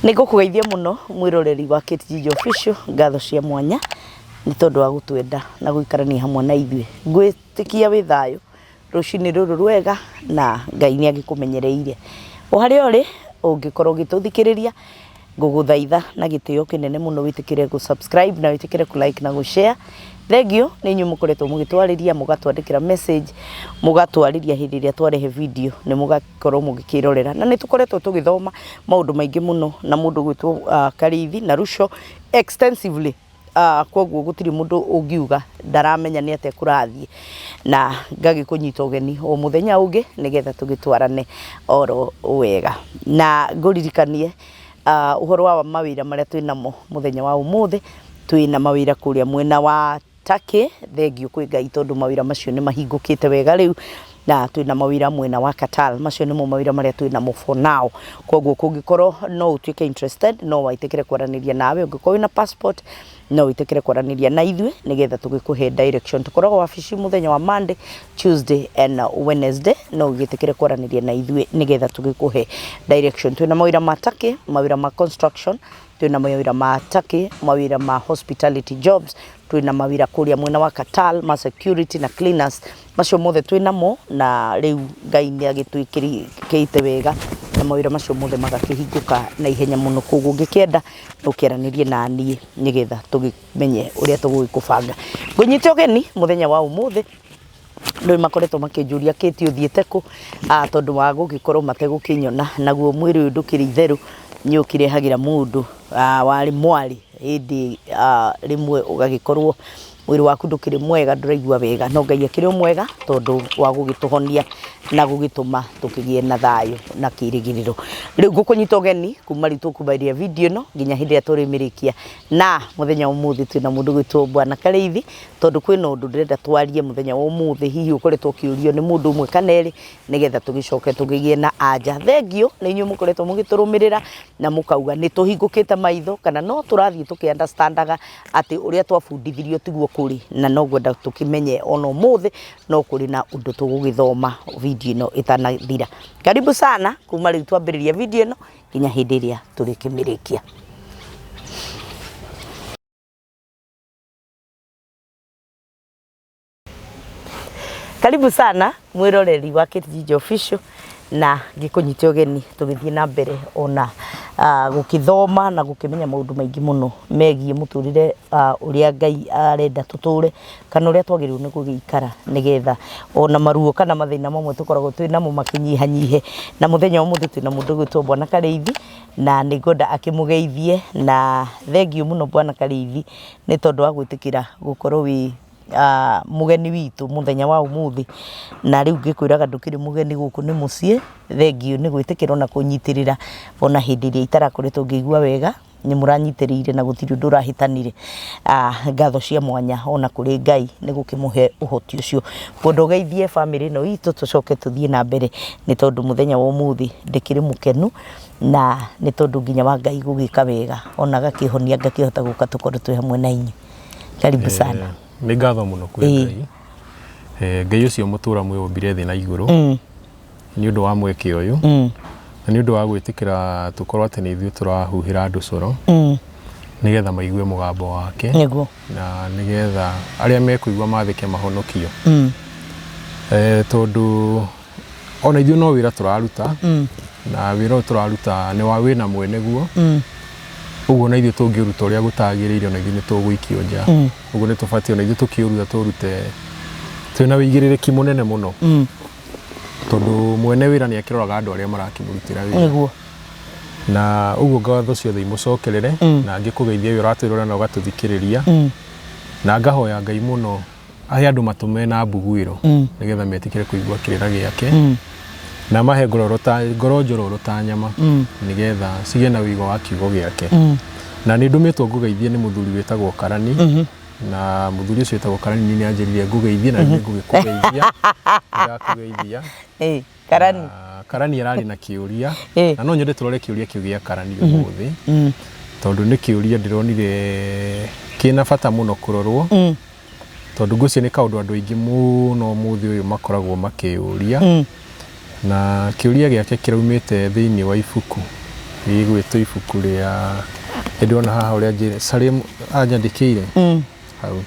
Niko kugeithia muno mwiroreri wa KTG Official ngatho cia mwanya ni tondu wa gutwenda na guikarania hamwe na ithuĩ ngwitikia wi thayo rucini ruru rwega na Ngai ni agikumenyereire o haria uri ungikorwo gituthikiriria nguguthaitha na gitio kinene muno witikire ku subscribe na witikire ku like na ku share. Thegio ni inyu mukoretwo mugitwariria mugatwandikira message mugatwariria hindi ria twarehe video ni mugakorwo mugikirorera na ni tukoretwo tugithoma maundu maingi muno na mundu gwitwo Karithi na Rusho extensively koguo gutiri mundu ungiuga ndaramenya ni atia kurathie na ngagikunyita ugeni o muthenya ungi nigetha tugitwarane oro wega na nguririkanie uhoro wa mawira maria twinamo muthenya wa umuthi twina mawira kuria mwena wa Take thegio kwi Ngai tondu mawira macio ni mahingukite wega riu na twina mawira mwena wa Katal macio ni mo mawira maria twina mo for now koguo kungikorwo no utwike interested no waitekere kwaraniria nawe ungikorwo na passport no witekere kwaraniria na ithuĩ nigetha tugikuhe direction tukoragwo wabici muthenya wa Monday, Tuesday and Wednesday no witekere kwaraniria na ithuĩ nigetha tugikuhe direction twina mawira ma Take mawira ma construction twina mawira ma Take mawira ma hospitality jobs twina mawira kuria mwena wa Katal ma security na cleaners macio mothe twina mo na riu Ngai ni agitwikirite wega na mawira macio mothe magakihinguka na ihenya muno koguo ngikienda ukiranirie na nie nigetha tugimenye uria tugukubanga ngunyite ugeni muthenya wa umuthi ndio makoretwo makinjuria kiti uthiete ku tondu wa gugikorwo mategukinyona naguo mwiri uyu ndukiri itheru ni ukirehagira mundu wari mwari hindi rimwe ugagikorwo mwiri waku ndukiri mwega nduraigua wega no Ngai akiri mwega tondu wa gugituhonia na gugituma tukigie na thayo na kirigiriro riu ngukunyita ugeni kuma ritu kubairia video no nginya hindi aturimirekia na muthenya umuthi twina mundu gwitwo Bwana Karithi tondu kwina undu ndirenda twarie muthenya wa umuthi hihi ukoretwo kiurio ni mundu umwe kaneri nigetha tugicoke tugigie na anja thegio ni inyu mukoretwo mugiturumirira na mukauga ni tuhingukite maitho kana no turathie tukiunderstandaga ati uria twabundithirio tiguo kuri na no gwenda tukimenye ono umuthi no kuri na undu tugugithoma video no itanathira. Karibu sana kuma riu twambiriria video no nginya hindi iria turikimirikia. Karibu sana mwiroreri wa KTG Official na ngikunyite ugeni tugithie na mbere ona gukithoma na gukimenya maundu maingi muno megie muturire uria Ngai arenda tuture kana uria twagiriru ni gugikara nigetha ona maruo kana mathina mamwe tukoragwo twina mo makinyihanyihe na muthenya umuthi twina mundu gwitwo Bwana Karithi na nigoda akimugeithie na thegio muno Bwana Karithi ni tondu wa gwitikira gukorwo wi mugeni witu muthenya wa umuthi na riu ngikwiraga ndukiri mugeni guku ni mucie thegio ni gwitikira na kunyitirira ona hindi ria itarakoretwo ngigua wega ni muranyitirire na gutiri undu rahitanire ngatho cia mwanya ona kuri Ngai ni gukimuhe uhoti ucio kundu geithie family no itu tucoke tuthie na mbere ni tondu muthenya wa umuthi ndikiri mukenu na ni tondu nginya wa Ngai gugika wega ona gakihonia ngakihota guka tukorwo twi hamwe na inyu. Karibu sana. Ni ngatho muno kwi Ngai Ngai ucio mutura mwiumbire thi na iguru ni undu wa mweke uyu na ni undu wa gwitikira tukorwo ati ni ithuĩ turahuhira andu coro nigetha maigue mugambo wake na nigetha aria mekuigua mathike mahonokio tondu ona ithuĩ no wira turaruta na wira turaruta ni wa wina mwene guo uguo na ithuĩ tungiruta uria gutagiriire na ithuĩ nituguikio nja uguo ni tubatie na ithuĩ tukiuruta turute twina wigirĩrĩki munene muno tondu mwene wira ni akiroraga andu aria marakimurutira wira na uguo ngatho ciothe imucokerere na ngikugeithia wira atwirora na ugatuthikiriria na ngahoya Ngai muno ahe andu matume na mbuguiro nigetha metikire kuigua kirira giake na mahe ngoro njororo ta nyama nigetha cigie na wigo wa kiugo giake na ni ndumitwo ngugeithie ni muthuri witagwo Karani na muthuri ucio witagwo Karani ni anjirire ngugeithie na ni ngugikugeithia ngakugeithia Karani arari na kiuria na no nyende turore kiuria kiu gia Karani umuthi tondu ni kiuria ndironire kina bata muno kurorwo tondu ngucio ni kaundu andu aingi muno muthi uyu makoragwo makiuria na kiuria giake kiraumite thiini wa ibuku Igwĩtwo ibuku rĩa ndona haha ũrĩa njĩre Salim anyandĩkĩire hau.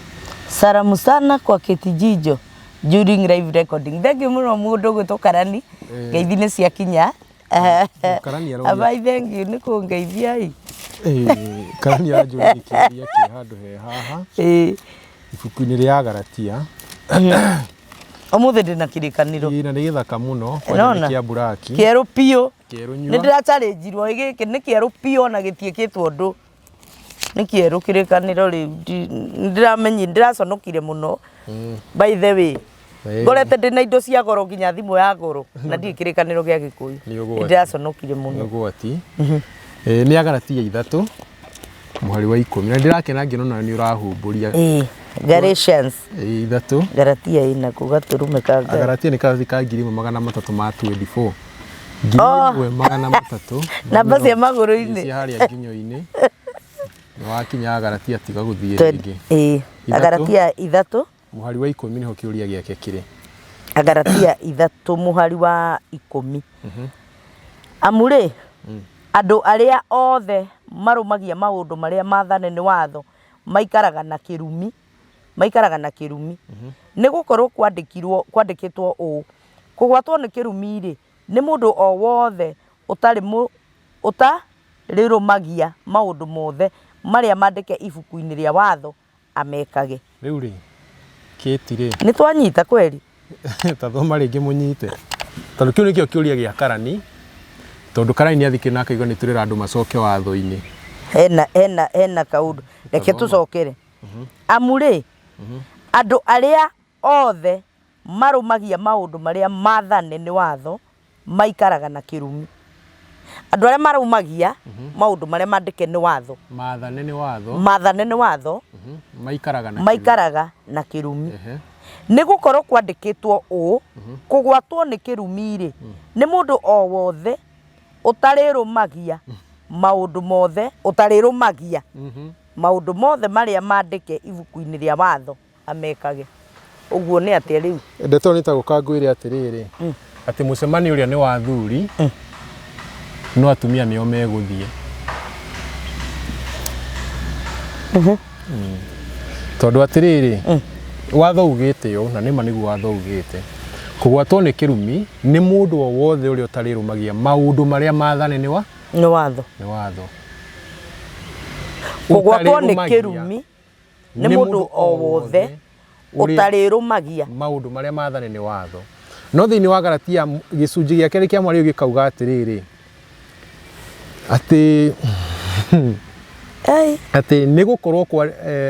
Salamu sana kwa Ketijijo during live recording. Thank you mũno mũndũ gwĩtwo Karani. Ngeithi nĩ ciakinya. Karani aroria. Abai thank you nĩ kũngeithia. Karani aranjũria kĩũria kĩ handũ he haha. Ibuku-inĩ rĩa Galatia. Ũmũthĩ ndĩna kĩrĩkanĩro. Na nĩ gĩthaka mũno kwanja kĩa buraki. Kĩerũ piũ. Kĩerũ nyua. Nĩ ndĩracharĩnjirwo gĩkĩ nĩ kĩerũ piũ na gĩtiĩkĩtwo ũndũ. Nĩ kĩerũ kĩrĩkanĩro rĩu ndĩraconokire mũno. By the way, ngorete ndĩna indo cia goro nginya thimũ ya goro na ndirĩ kĩrĩkanĩro gĩa Gĩkũyũ. Ndĩraconokire mũno. Nĩ ũgwati. Nĩ Galatia 3 mũhari wa 10 na ndĩrakena ngĩona nĩ ũrahumbũria. Galatians 3 Galatia ina kugaturume ka Galatia nĩ kathi ka 1324 1300 namba cia magũrũ-inĩ cia harĩa nginyo-inĩ nĩ wakinya Galatia tiga gũthiĩ rĩngĩ. Galatia 3 mũhari wa 10 nĩho kĩũria gĩake kĩrĩ. Galatia 3 mũhari wa 10. Amũrĩ andũ arĩa othe marũmagia maũndũ marĩa maathane nĩ watho maikaraga na kĩrumi. Nĩ gũkorwo kwandĩkĩtwo ũũ: kũgwatwo nĩ kĩrumi rĩ nĩ mũndũ o wothe ũtarĩrũmagia maũndũ mothe marĩa mandĩke ibuku-inĩ rĩa watho amekage. Rĩu rĩ kĩti rĩ nĩ twanyita kweri ta thoma rĩngĩ mũnyite tondũ kĩu nĩkĩo kĩũria gĩa Karani tondũ Karani nĩathikĩrĩirie na akaigua nĩ tũrĩra andũ macoke watho-inĩ. Hena kaũndũ reke tũcokere. Amũrĩ andũ arĩa othe marũmagia maũndũ marĩa maathane nĩ watho maikaraga na kĩrumi. Andũ arĩa marũmagia maũndũ marĩa mandĩke nĩ watho maathane nĩ watho maikaraga na kĩrumi. Nĩ gũkorwo kwandĩkĩtwo ũũ: kũgwatwo nĩ kĩrumi rĩ nĩ mũndũ o wothe ũtarĩrũmagia maũndũ mothe marĩa mandĩke ibuku-inĩ rĩa watho amekage. Ũguo nĩ atĩa rĩu? Ndeto nĩ ta gũkangwĩre atĩrĩrĩ atĩ mũcemanio ũrĩa nĩ wa athuri no atumia nĩo megũthiĩ. Tondũ atĩrĩrĩ watho ugĩte ũũ na nĩma nĩguo watho ugĩte: kũgwatwo nĩ kĩrumi nĩ mũndũ o wothe ũrĩa ũtarĩrũmagia maũndũ marĩa maathane nĩ watho. Kũgwatwo nĩ kĩrumi nĩ mũndũ o wothe ũtarĩrũmagia maũndũ marĩa maathane nĩ watho. No thĩinĩ wa Galatia gĩcunjĩ gĩa kerĩ kĩa mwarĩ gĩkauga atĩrĩrĩ atĩ nĩ gũkorwo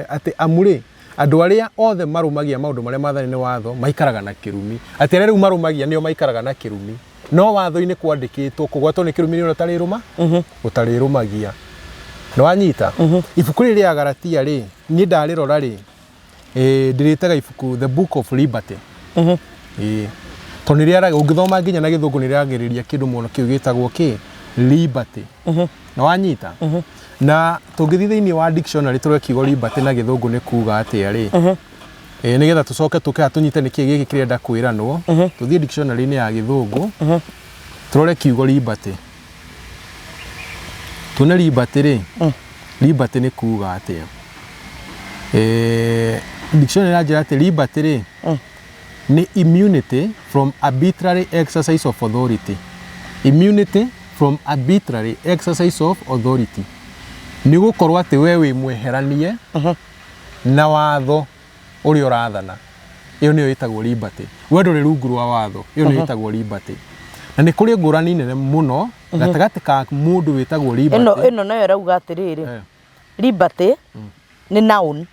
atĩ amũrĩ andũ arĩa othe marũmagia maũndũ marĩa maathane nĩ watho maikaraga na kĩrumi. Atĩ arĩa rĩu marũmagia nĩo maikaraga na kĩrumi. No watho-inĩ kwandĩkĩtwo kũgwatwo nĩ kĩrumi nĩ ũrĩa ũtarĩrũmagia. Nĩ wanyita? Ibuku rĩrĩ rĩa Galatia rĩ niĩ ndarĩrora rĩ ndĩrĩtaga ibuku The Book of Liberty. Tondũ nĩrĩaraga ũngĩthoma nginya na Gĩthũngũ nĩrĩaragĩrĩria kĩndũ mũno kĩu gĩtagwo liberty. Nĩ wanyita? Na tũngĩthiĩ thĩinĩ wa dictionary tũrore kiugo liberty na Gĩthũngũ nĩ kuuga atĩa rĩ nĩgetha tũcoke tũnyite nĩkĩ gĩkĩ kĩrenda kwĩranwo. Tũthiĩ dictionary-inĩ ya Gĩthũngũ tũrore kiugo liberty. Tuone liberty rĩ liberty nĩ kuuga atĩa. Dictionary yanjĩra atĩ liberty rĩ nĩ immunity from arbitrary exercise of authority. Immunity from arbitrary exercise of authority. Nĩ gũkorwo atĩ we wĩ mweheranie na watho ũrĩa ũrathana. Ĩyo nĩyo ĩtagwo liberty. We ndũrĩ rungu rwa watho. Ĩyo nĩyo ĩtagwo liberty. Na nĩ kũrĩ ngũrani nene mũno gatagatĩ ka mũndũ wĩtagwo liberty. Ĩno nayo ĩrauga atĩrĩrĩ liberty nĩ noun.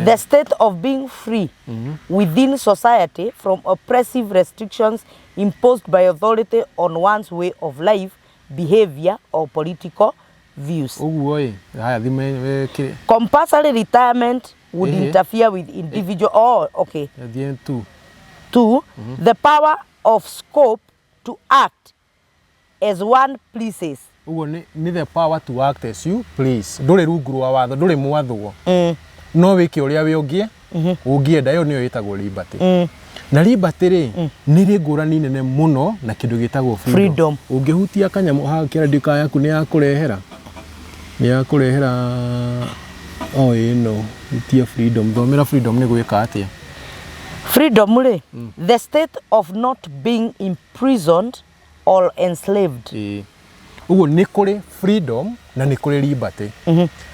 The state of being free within society from oppressive restrictions imposed by authority on one's way of life, behavior or political views. Compulsory retirement would interfere with individual. Two, the power of scope to act as one pleases. Ni the power to act as you please. Ndũrĩ rungu rwa watho, ndũrĩ mwathwo. No wĩke ũrĩa we ũngĩenda, ĩyo nĩyo ĩtagwo liberty. na liberty ri ni ri ngurani nene muno na kindu gitagwo freedom. Ungihutia kanyamu ha kira ndika yaku ni yakurehera ino itia freedom thomera freedom ni gwika atia. Freedom ri the state of not being imprisoned or enslaved. Ugo ni kuri freedom na ni kuri liberty.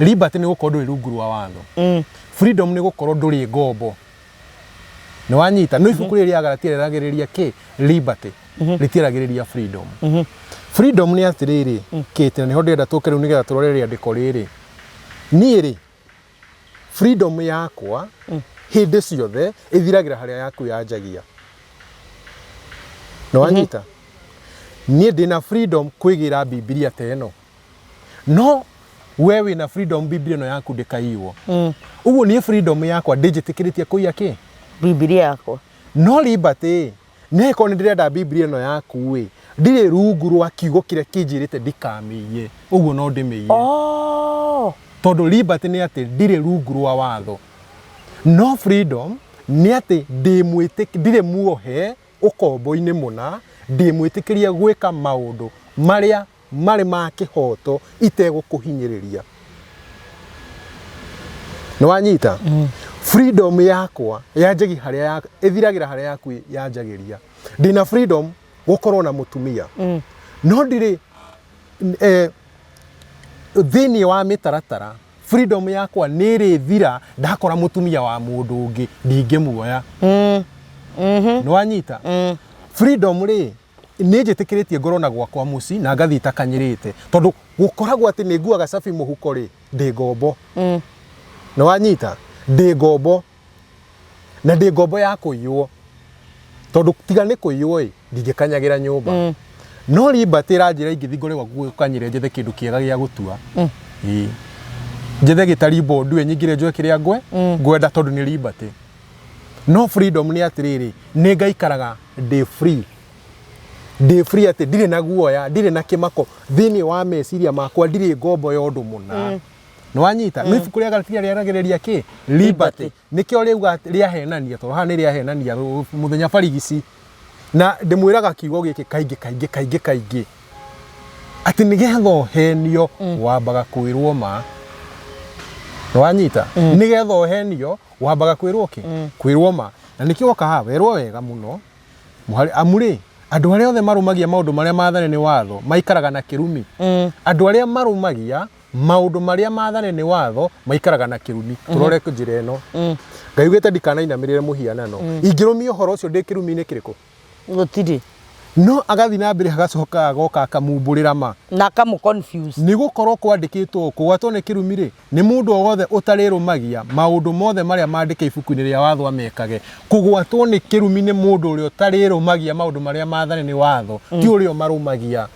Liberty ni gukorwo nduri rungu rwa watho. Freedom ni gukorwo nduri ngombo. Ni wanyita no ibuku riri agaratia ragiriria ki liberty ritiragiriria freedom. Freedom ni atiriri kete ni ho ndenda tuke riu nigetha turore riandiko riri niiri freedom yakwa hindi ciothe ithiragira haria yaku yanjagia. No wanyita nie ndina freedom kwigira Biblia teno no wewe na freedom Biblia no yaku ndikaiwo. Uguo ni freedom yakwa ndijitikiritie kuiya ki Biblia yakwa. No liberty ne ko ndirenda Biblia no yaku we ndire rungu rwa kiugo kire kinjirite ndikamiye. Uguo no ndimiye. Todo liberty ni ati ndire rungu rwa watho. No freedom ni ati ndire muohe ukombo-ini muna ndimwitikiria gwika maundu maria mari ma kihoto itegukuhinyiriria. No wanyita freedom yakwa yanjagi haria ithiragira haria yaku yanjagiria. Ndina freedom gukorwo na mutumia no ndire thini wa mitaratara. Freedom yakwa niri thira ndakora mutumia wa mundu ungi ndingimuoya. No wanyita freedom ri nijitikiritie ngoro na gwakwa muci na ngathita kanyirite tondu gukoragwo ati ni nguaga cabi muhuko ri ndi ngombo. No wanyita ndi ngombo na ndi ngombo ya kuiywo tondu tiga ni kuiywo ndingikanyagira nyumba. No liberty ranjira ingithi ngore gwakanyire njethe kindu kiega gia gutua. Njethe gitari bondu enyingire njwe kiria ngwenda tondu ni liberty. No freedom ni atiriri ni ngaikaraga ndi free. Ndi free ati ndire na guoya ndire na kimako thini wa meciria makwa ndire ngombo ya undu muna. No wanyita no ibuku ria gatiria riaragiriria ki liberty nikio riuga riahenania tondu ha ni riahenania muthenya barigisi na ndimwiraga kiugo giki kaingi ati nigetha henio wambaga kwirwo ma. No wanyita nigetha henio wambaga kwirwo ki kwirwo ma na nikio kaha werwo wega muno amuri andu aria othe marumagia maundu maria maathane ni watho maikaraga na kirumi. Andu aria marumagia maundu maria maathane ni watho maikaraga na kirumi. Turore njira eno ngayugite ndikanainamirire muhianano ingirumia horo ucio ndi kirumi-ini kiriku gutiri. No agathi na mbere hagacoka agoka akamumburira ma na akamu confuse ni gukorwo kwandikitwo kugwatwo ni kirumi ri ni mundu ogothe utarirumagia maundu mothe maria mandike ibuku-ini ria watho amekage. Kugwatwo ni kirumi ni mundu uria utarirumagia maundu maria maathane ni watho ti uria marumagia.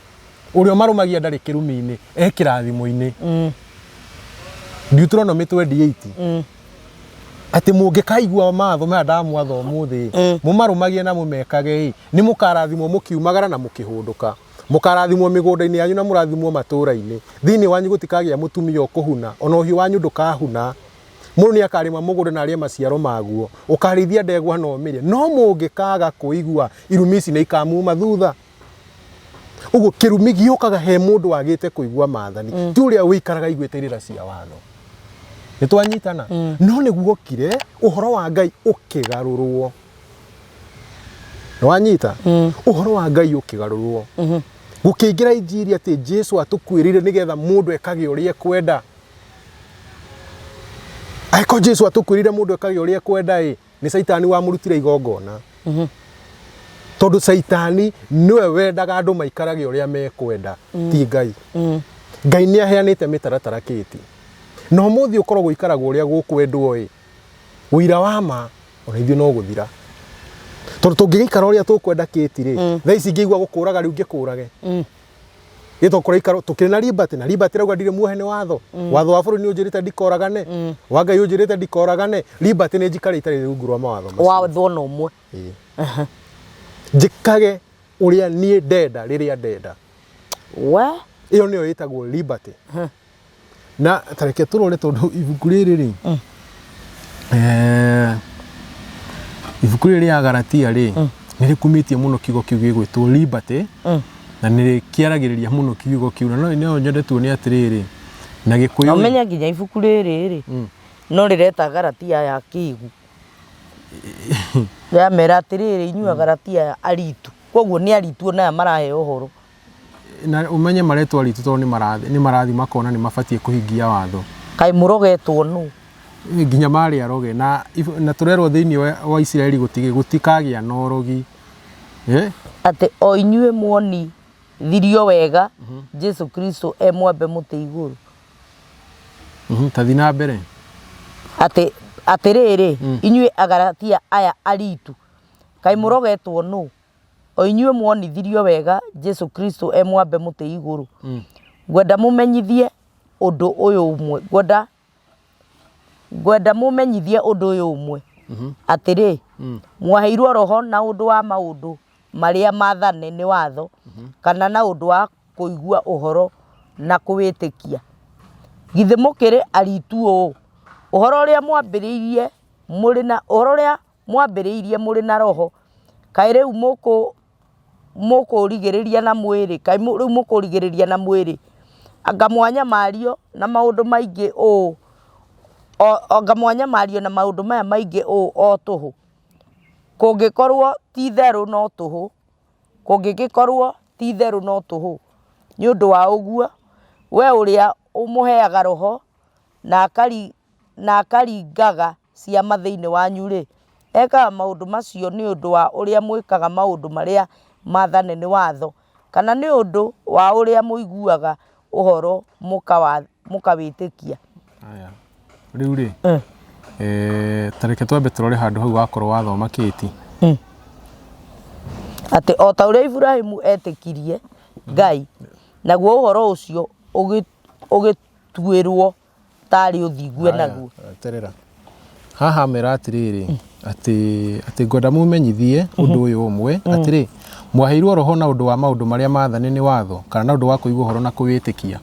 Uria marumagia ndari kirumi-ini ekirathimo-ini. Deuteronomy 28 ati mungikaigua matho maya ndamwatho muthi mumarumagie na mumekage ni mukarathimwo mukiumagara na mukihunduka. Mukarathimwo migunda-ini yanyu na murathimwo matura-ini. Thini wanyu gutikagia mutumia ukuhuna ona uhiu wanyu ndukahuna. Mundu ni akarima mugunda na arie maciaro maguo ukarithia ndegwa no mirie. No mungikaga kuigua irumi ici ni ikamuma thutha. Uguo kirumi giukaga he mundu wagite kuigua maathani ti uria wikaraga iguite irira cia watho. Nitwanyitana no niguo kire uhoro wa Ngai ukigarurwo. No wanyita uhoro wa Ngai ukigarurwo gukingira injiri ati Jesu atukwirire nigetha mundu ekage uria kwenda. Aiko Jesu atukwirire mundu ekage uria kwenda ni Saitani wa murutire igongona. Tondu Saitani niwe wendaga andu maikarage uria mekwenda ti Ngai. Ngai ni aheanite mitaratara kiti no muthi ukorwo ikaragwo uria gukwendwo wira wa ma ona ithuĩ no guthira. Tondu tungigikara uria tukwenda kiti ri thaa ici ngigua gukuraga riu ngikurage. Gitokora ikaro tukiri na liberty rauga ndire muohe ni watho. Watho wa bũrũri ni unjirite ndikoragane wa Ngai unjirite ndikoragane. Liberty ni njikare itari rungu rwa mawatho macio. Watho no mwe njikage uria nie ndenda riria ndenda. Iyo niyo yitagwo liberty. Na tareke turore tondu ibuku riri ri ibuku rĩrĩa Galatia rĩ nĩ rĩkumĩtie mũno kiugo kĩu gĩgwĩtwo liberty na nĩ kĩaragĩrĩria mũno kiugo kĩu na no nyendetwo nĩ atĩrĩrĩ na Gĩkũyũ umenya nginya ibuku rĩrĩ no rĩreta Galatia ya kĩgu ya mera atĩrĩrĩ inyuĩ Galatia aritu koguo nĩ aritu ona marahe ũhoro na umenye maretwo aritu tondũ nĩ marathi makona nĩ mabatie kũhingia watho kai mũrogetwo nũ nginya marĩ aroge na tũrerwo thĩinĩ wa Isiraeli gũtikagĩa na ũrogi atĩ o inyuĩ muoni thirio wega Jesu Kristo mwambe mũtĩ igũrũ tathi na mbere atĩrĩrĩ inyuĩ Agalatia aya aritu kai mũrogetwo nũ o inyuĩ muonithirio wega Jesu Kristo mwambe mũtĩ igũrũ ngwenda mũmenyithie ũndũ ũyũ ũmwe ngwenda mũmenyithie ũndũ ũyũ ũmwe atĩrĩ mwaheirwo roho na ũndũ wa maũndũ marĩa maathane nĩ watho kana na ũndũ wa kũigua ũhoro na kũwĩtĩkia githĩ mũkĩrĩ aritu ũhoro ũrĩa mwambĩrĩirie mũrĩ na roho kaĩ rĩu mũkũrigĩrĩria na mwĩrĩ kaĩ rĩu mũkũrigĩrĩria na mwĩrĩ anga mwanya mario na maũndũ maingĩ anga mario na maũndũ maya maingĩ o tũhũ kũngĩkorwo ti therũ no tũhũ nĩ ũndũ wa ũguo we ũrĩa ũmũheaga roho na akaringaga ciama thĩinĩ wanyu rĩ ekaga maũndũ macio nĩ ũndũ wa ũrĩa mwĩkaga maũndũ marĩa maathane nĩ watho kana nĩ ũndũ wa ũrĩa mũiguaga ũhoro mũkawĩtĩkia rĩu rĩ tareke twambe tũrore handũ hau wakorwo wathoma kĩti atĩ o ta ũrĩa Ibrahimu etĩkirie Ngai naguo ũhoro ũcio ũgĩtuĩrwo tarĩ ũthingu naguo terera haha mera atĩrĩrĩ atĩ ngwenda mũmenyithie ũndũ ũyũ ũmwe atĩrĩ mwaheirwo roho na ũndũ wa maũndũ marĩa maathane nĩ watho kana na ũndũ wa kũigua ũhoro na kũwĩtĩkia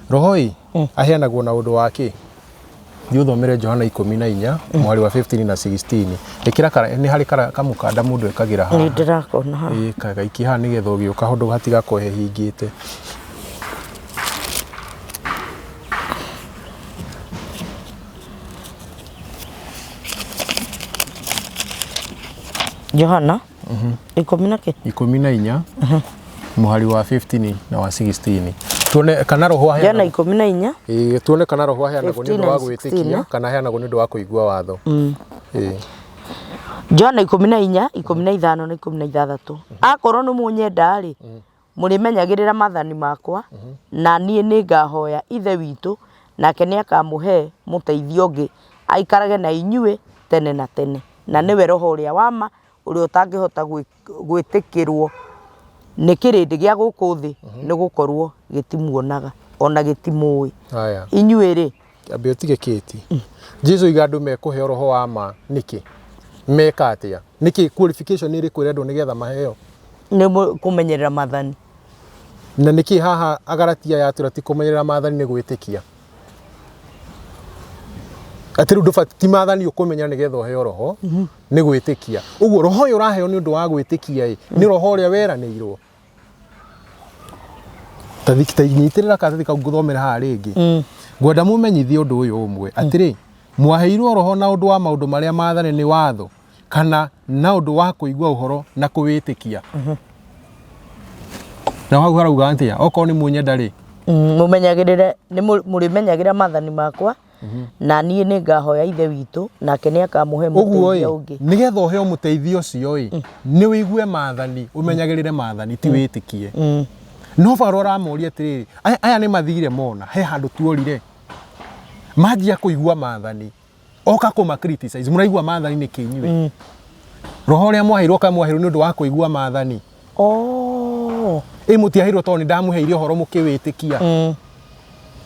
roho aheanagwo na ũndũ wa kĩ Thomere Johana 14 mwari wa 15 na 16 ĩkĩra nĩ harĩ kamũkanda mũndũ ekagĩra haha ndĩrakona haha kagaiki haha nĩgetha ũgĩũka handũ hatigakorwo hehingĩte Johana 14 mwari wa 15 na wa 16 tuone kana roho aheanagwo Johana 14 tuone kana roho aheanagwo nĩ ũndũ wa gwĩtĩkia kana aheanagwo nĩ ũndũ wa kũigua watho Johana 14 15 na 16 akorwo nĩ mũnyenda rĩ mũrĩmenyagĩrĩra maathani makwa na niĩ nĩngahoya ithe witũ nake nĩakamũhe mũteithio ũngĩ aikarage na inyuĩ tene na tene na nĩwe roho ũrĩa wa ma ũrĩa ũtangĩhota gwĩtĩkĩrwo nĩ kĩrĩndĩ gĩa gũkũ thĩ nĩ gũkorwo gĩtimuonaga ona gĩtimũĩ inyuĩ rĩ ambe ũtige kĩti Jesu iga andũ mekũheo roho wa ma nĩkĩ meka atĩa nĩkĩ qualification ĩrĩ kwĩrendwo nĩgetha maheo nĩ kũmenyerera maathani na nĩkĩ haha Agalatia yatũra ti kũmenyerera maathani nĩ gwĩtĩkia atĩ rĩu ndũbati ti maathani ũkũmenyera nĩgetha ũheo roho nĩ gwĩtĩkia ũguo roho ũyũ ũraheo nĩ ũndũ wa gwĩtĩkia nĩ roho ũrĩa weranĩirwo tathikitanyitĩrĩra katathi kau ngũthomera haha rĩngĩ ngwenda mũmenyithie ũndũ ũyũ ũmwe atĩrĩ mwaheirwo roho na ũndũ wa maũndũ marĩa maathane nĩ watho kana na ũndũ wa kũigua ũhoro na kũwĩtĩkia na hau harauga atĩa okorwo nĩ mũnyenda rĩ mũmenyagĩrĩre mũrĩmenyagĩrĩra maathani makwa na niĩ nĩngahoya ithe witũ nake nĩakamũhe mũteithio ũngĩ nĩgetha ũheo mũteithio ũcio nĩ wĩigue maathani ũmenyagĩrĩre maathani ti wĩtĩkie no baro ũramoria atĩrĩrĩ aya nĩ mathire mona he handũ tuorire manjia kũigua maathani oka kũma criticize mũraigua maathani nĩ kĩnyuĩ roho ũrĩa mwaheirwo kamwaheirwo nĩ ũndũ wa kũigua maathani mũtiaheirwo tondũ nĩ ndamũheire ũhoro mũkĩwĩtĩkia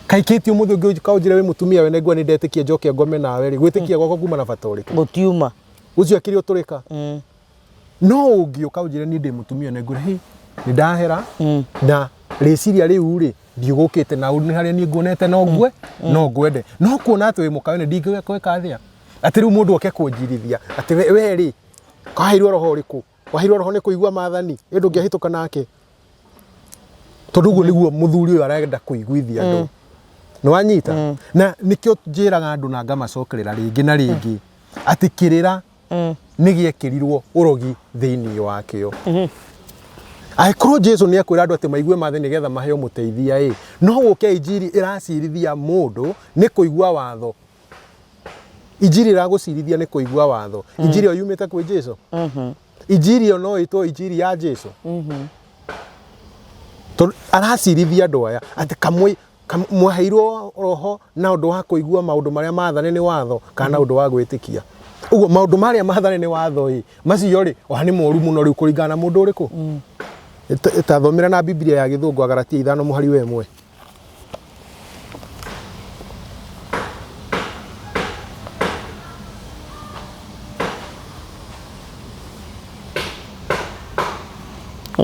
kaikĩtio mũthĩ ũngĩ kaũnjĩra wĩ mũtumia we negua nĩ ndetĩkia njoke ngome nawe rĩ gwĩtĩkia gwakwa kuma na bata ũrĩkũ gũtiuma ũcio akĩrĩ ũtũrĩka no ũngĩ ũkaũnjĩra niĩ ndĩ mũtumia negua nĩ ndahera na rĩciria rĩu rĩ ndiũgũkĩte na nĩ harĩa niĩ nguonete no ngwende no kuona atĩ wĩ mũkawe nĩ ndingĩweka thĩa atĩ rĩu mũndũ oke kũnjirithia atĩ we rĩ Kaheirwo roho riku. Waheirwo roho ni kuigua maathani. Endo ngiahituka nake. Tondu guo niguo muthuri uyu arenda kuiguithia andu. Ni wanyita? Na nikio njiraga andu na ngamacokerera ringi na ringi. Ati kirira ni giekirirwo urogi thiini wakio. Aikoro Jesu ni akwira andu ati maigue maathani nigetha maheo muteithia no guke injiri iracirithia mundu ni kuigua watho. Injiri iragucirithia ni kuigua watho. Injiri oyumite kwi Jesu. Injiri no itwo injiri ya Jesu. Aracirithia andu aya ati kamwe mwaheirwo roho na undu wa kuigua maundu maria maathane ni watho kana undu wa gwitikia. Uguo maundu maria maathane ni watho macio ri ohani moru muno riu kuringana na mundu uriku. Itathomera na Biblia ya Githungu Agalatia 5:1.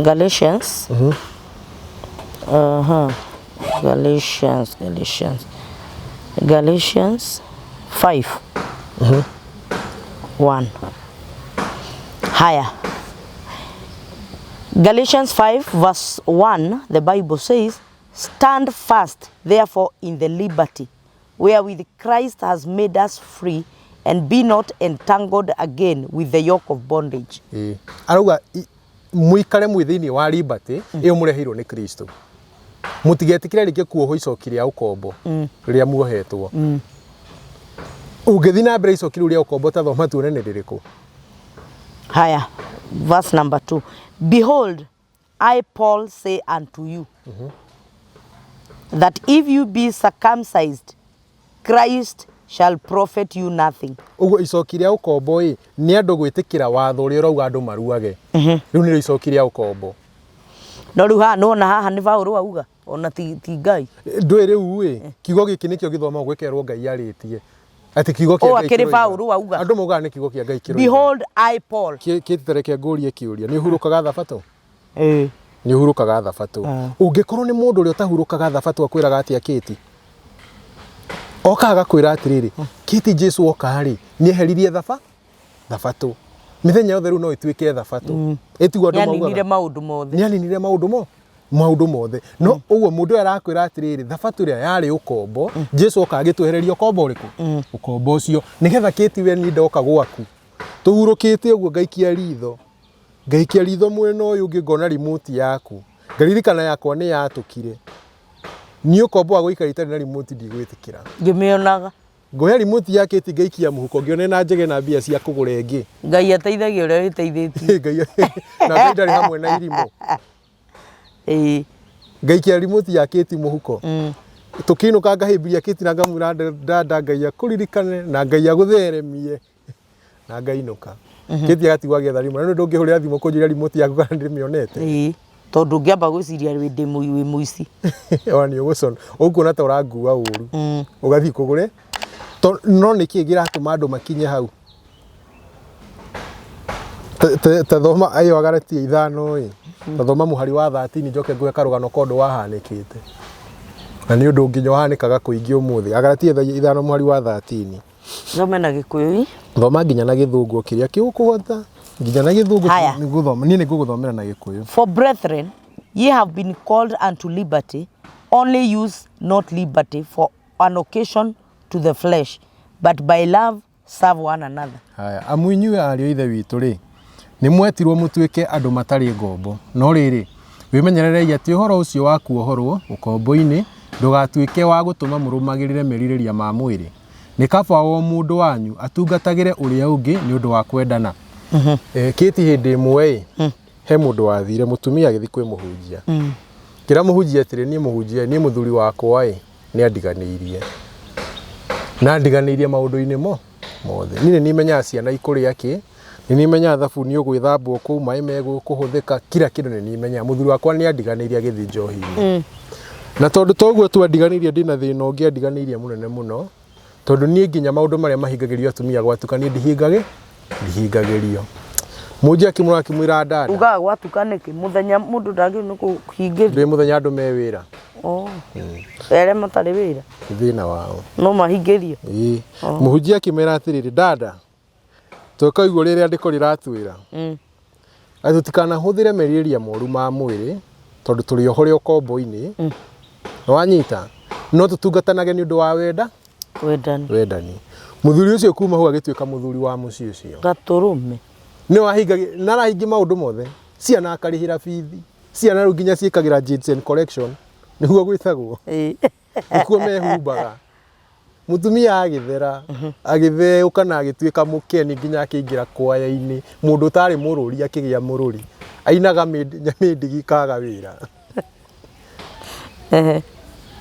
Galatians. Galatians 5. 1. Higher. Galatians 5 verse 1, the Bible says, stand fast, therefore, in the liberty wherewith Christ has made us free, and be not entangled again with the yoke of bondage. Arauga muikare mwithini wa liberty iyo mureheirwo ni Kristo. Mutigetikire rike kuoho icoki ria ukombo ria muohetwo. Ungithi na mbere icoki ria ukombo ta thoma tuone ni ririku. Higher. Verse number 2. Behold, I Paul say unto you, that if you be circumcised, Christ shall profit you nothing. Ugo icoki ria ukombo ni andu gwitikira watho ria urauga andu maruage. Riu ni icoki ria ukombo. No riu ha no na haha ni Paulo auga ona ti Ngai. Ndwe riu kiugo giki nikio githoma gwikerwo Ngai aritie. Ati kiugo kia Ngai. Akiri Paulo auga. Andu muga ni kiugo kia Ngai kiro. Behold, I Paul. Kititere kia ngurie kiuria ni hurukaga thabato. Ni hurukaga thabato. Ungikorwo ni mundu uri utahurukaga thabato akwiraga atia kiti. Okaga kwira atiriri. Kiti Jesu okari ni eheririe thabato. Mithenya yothe riu no ituike thabato. Etigwo andu mauga. Ni maundu mothe. Ni aninire maundu mothe. No uguo mundu arakwira atiriri thabato ria yari ukombo. Jesu okagitwehereria ukombo uriku. Ukombo ucio nigetha kiti we ni ndoka gwaku. Tuhurukite uguo ngaikia ritho mwena uyu ungi ngona remote yaku. Ngaririkana yakwa ni yatukire. Ni ukombo wa guikara itari na remote ndigwitikira. Ngimionaga. Ngoya remote yake iti ngaikia muhuko ngione na njege na mbia cia kugura ingi. Ngai ateithagia uria witeithĩtie. Ngai na Ngai ndari hamwe na irimo. Ngaikia remote yake iti muhuko. Tukinuka ngahimbiria kiti na ngamwira ndanda Ngai akuririkane na Ngai agutheremie. Na ngainuka. Kiti agatigwa getha rimu. No ndungihurira thimu kunjira remote yaku kana ndimionete. Tondu ngiamba gwiciria wi ndi muici. Wani ugucona. Ukuona ta urangua uru. Ugathi kugure. No niki giratuma andu makinye hau. Ta thoma ayo Agalatia 5 ta thoma muhari wa 13 njoke ngwe karugano kondu wahanikite. Na ni undu nginyo wahanikaga kuingi umuthi. Agalatia 5 muhari wa 13. Thoma na Gikuyu. Thoma nginya na Githungu kiria kiukuhota. Nginya na Githungu ni guthoma ni guthomera na Gikuyu. For brethren, ye have been called unto liberty, only use not liberty for an occasion to the flesh, but by love serve one another. Haya, amuinyu ario ithe witu ri ni mwetirwo mutuike andu matari ngombo. No riri wimenyererei ati uhoro ucio wa kuohorwo ukombo-ini ndugatuike wa gutuma murumagirire meririria ma mwiri. Ni kaba o mundu wanyu atungatagire uria ungi ni undu wa kwendana. Kiti hindi imwe he mundu wathire mutumia agithi kwi muhunjia. Kira muhunjia atire ni muhunjia ni muthuri wakwa ni andiganirie. Na ndiganirie maundu-ini mothe. Nini ni menya ciana ikuria ki, ni menya thabuni ugwithambwo ku mai mego kuhuthika kila kindu ni menya muthuri wakwa ni andiganirie agithi njohi. Na tondu toguo tu andiganirie ndina thina ungi andiganirie munene muno. Tondu ni nginya maundu maria mahingagirio atumia gwatukania ndihingagirio. Muji akimura akimwira ndanda. Uga gwatukanike muthenya mundu ndangi ni kuhingirio. Ndi muthenya andu me wira. Ere matari wira. Thina wao. No mahingirio. Muhunjia akimwira atiriri ndanda. Twakaigua rĩrĩa andĩko rĩratwĩra atĩ tutikanahũthĩre merirĩria moru ma mwĩrĩ tondũ tũrĩ ohore ũkombo-inĩ wanyita no tũtungatanage nĩ ũndũ wa wendani mũthuri ũcio kuma hau agĩtuĩka mũthuri wa mũciĩ ũcio gatũrũme nĩ arahingia maũndũ mothe ciana akarĩhĩra bithi ciana rĩu nginya ciĩkagĩra jeans and collection nĩguo gwĩtagwo nĩkuo mehumbaga mutumia agĩthera agĩtheũka na agĩtuĩka mũkeni nginya akĩingĩra kwaya-inĩ mũndũ ũtarĩ mũrũri akĩgĩa mũrũri ainaga nyamĩndigi kaga wĩra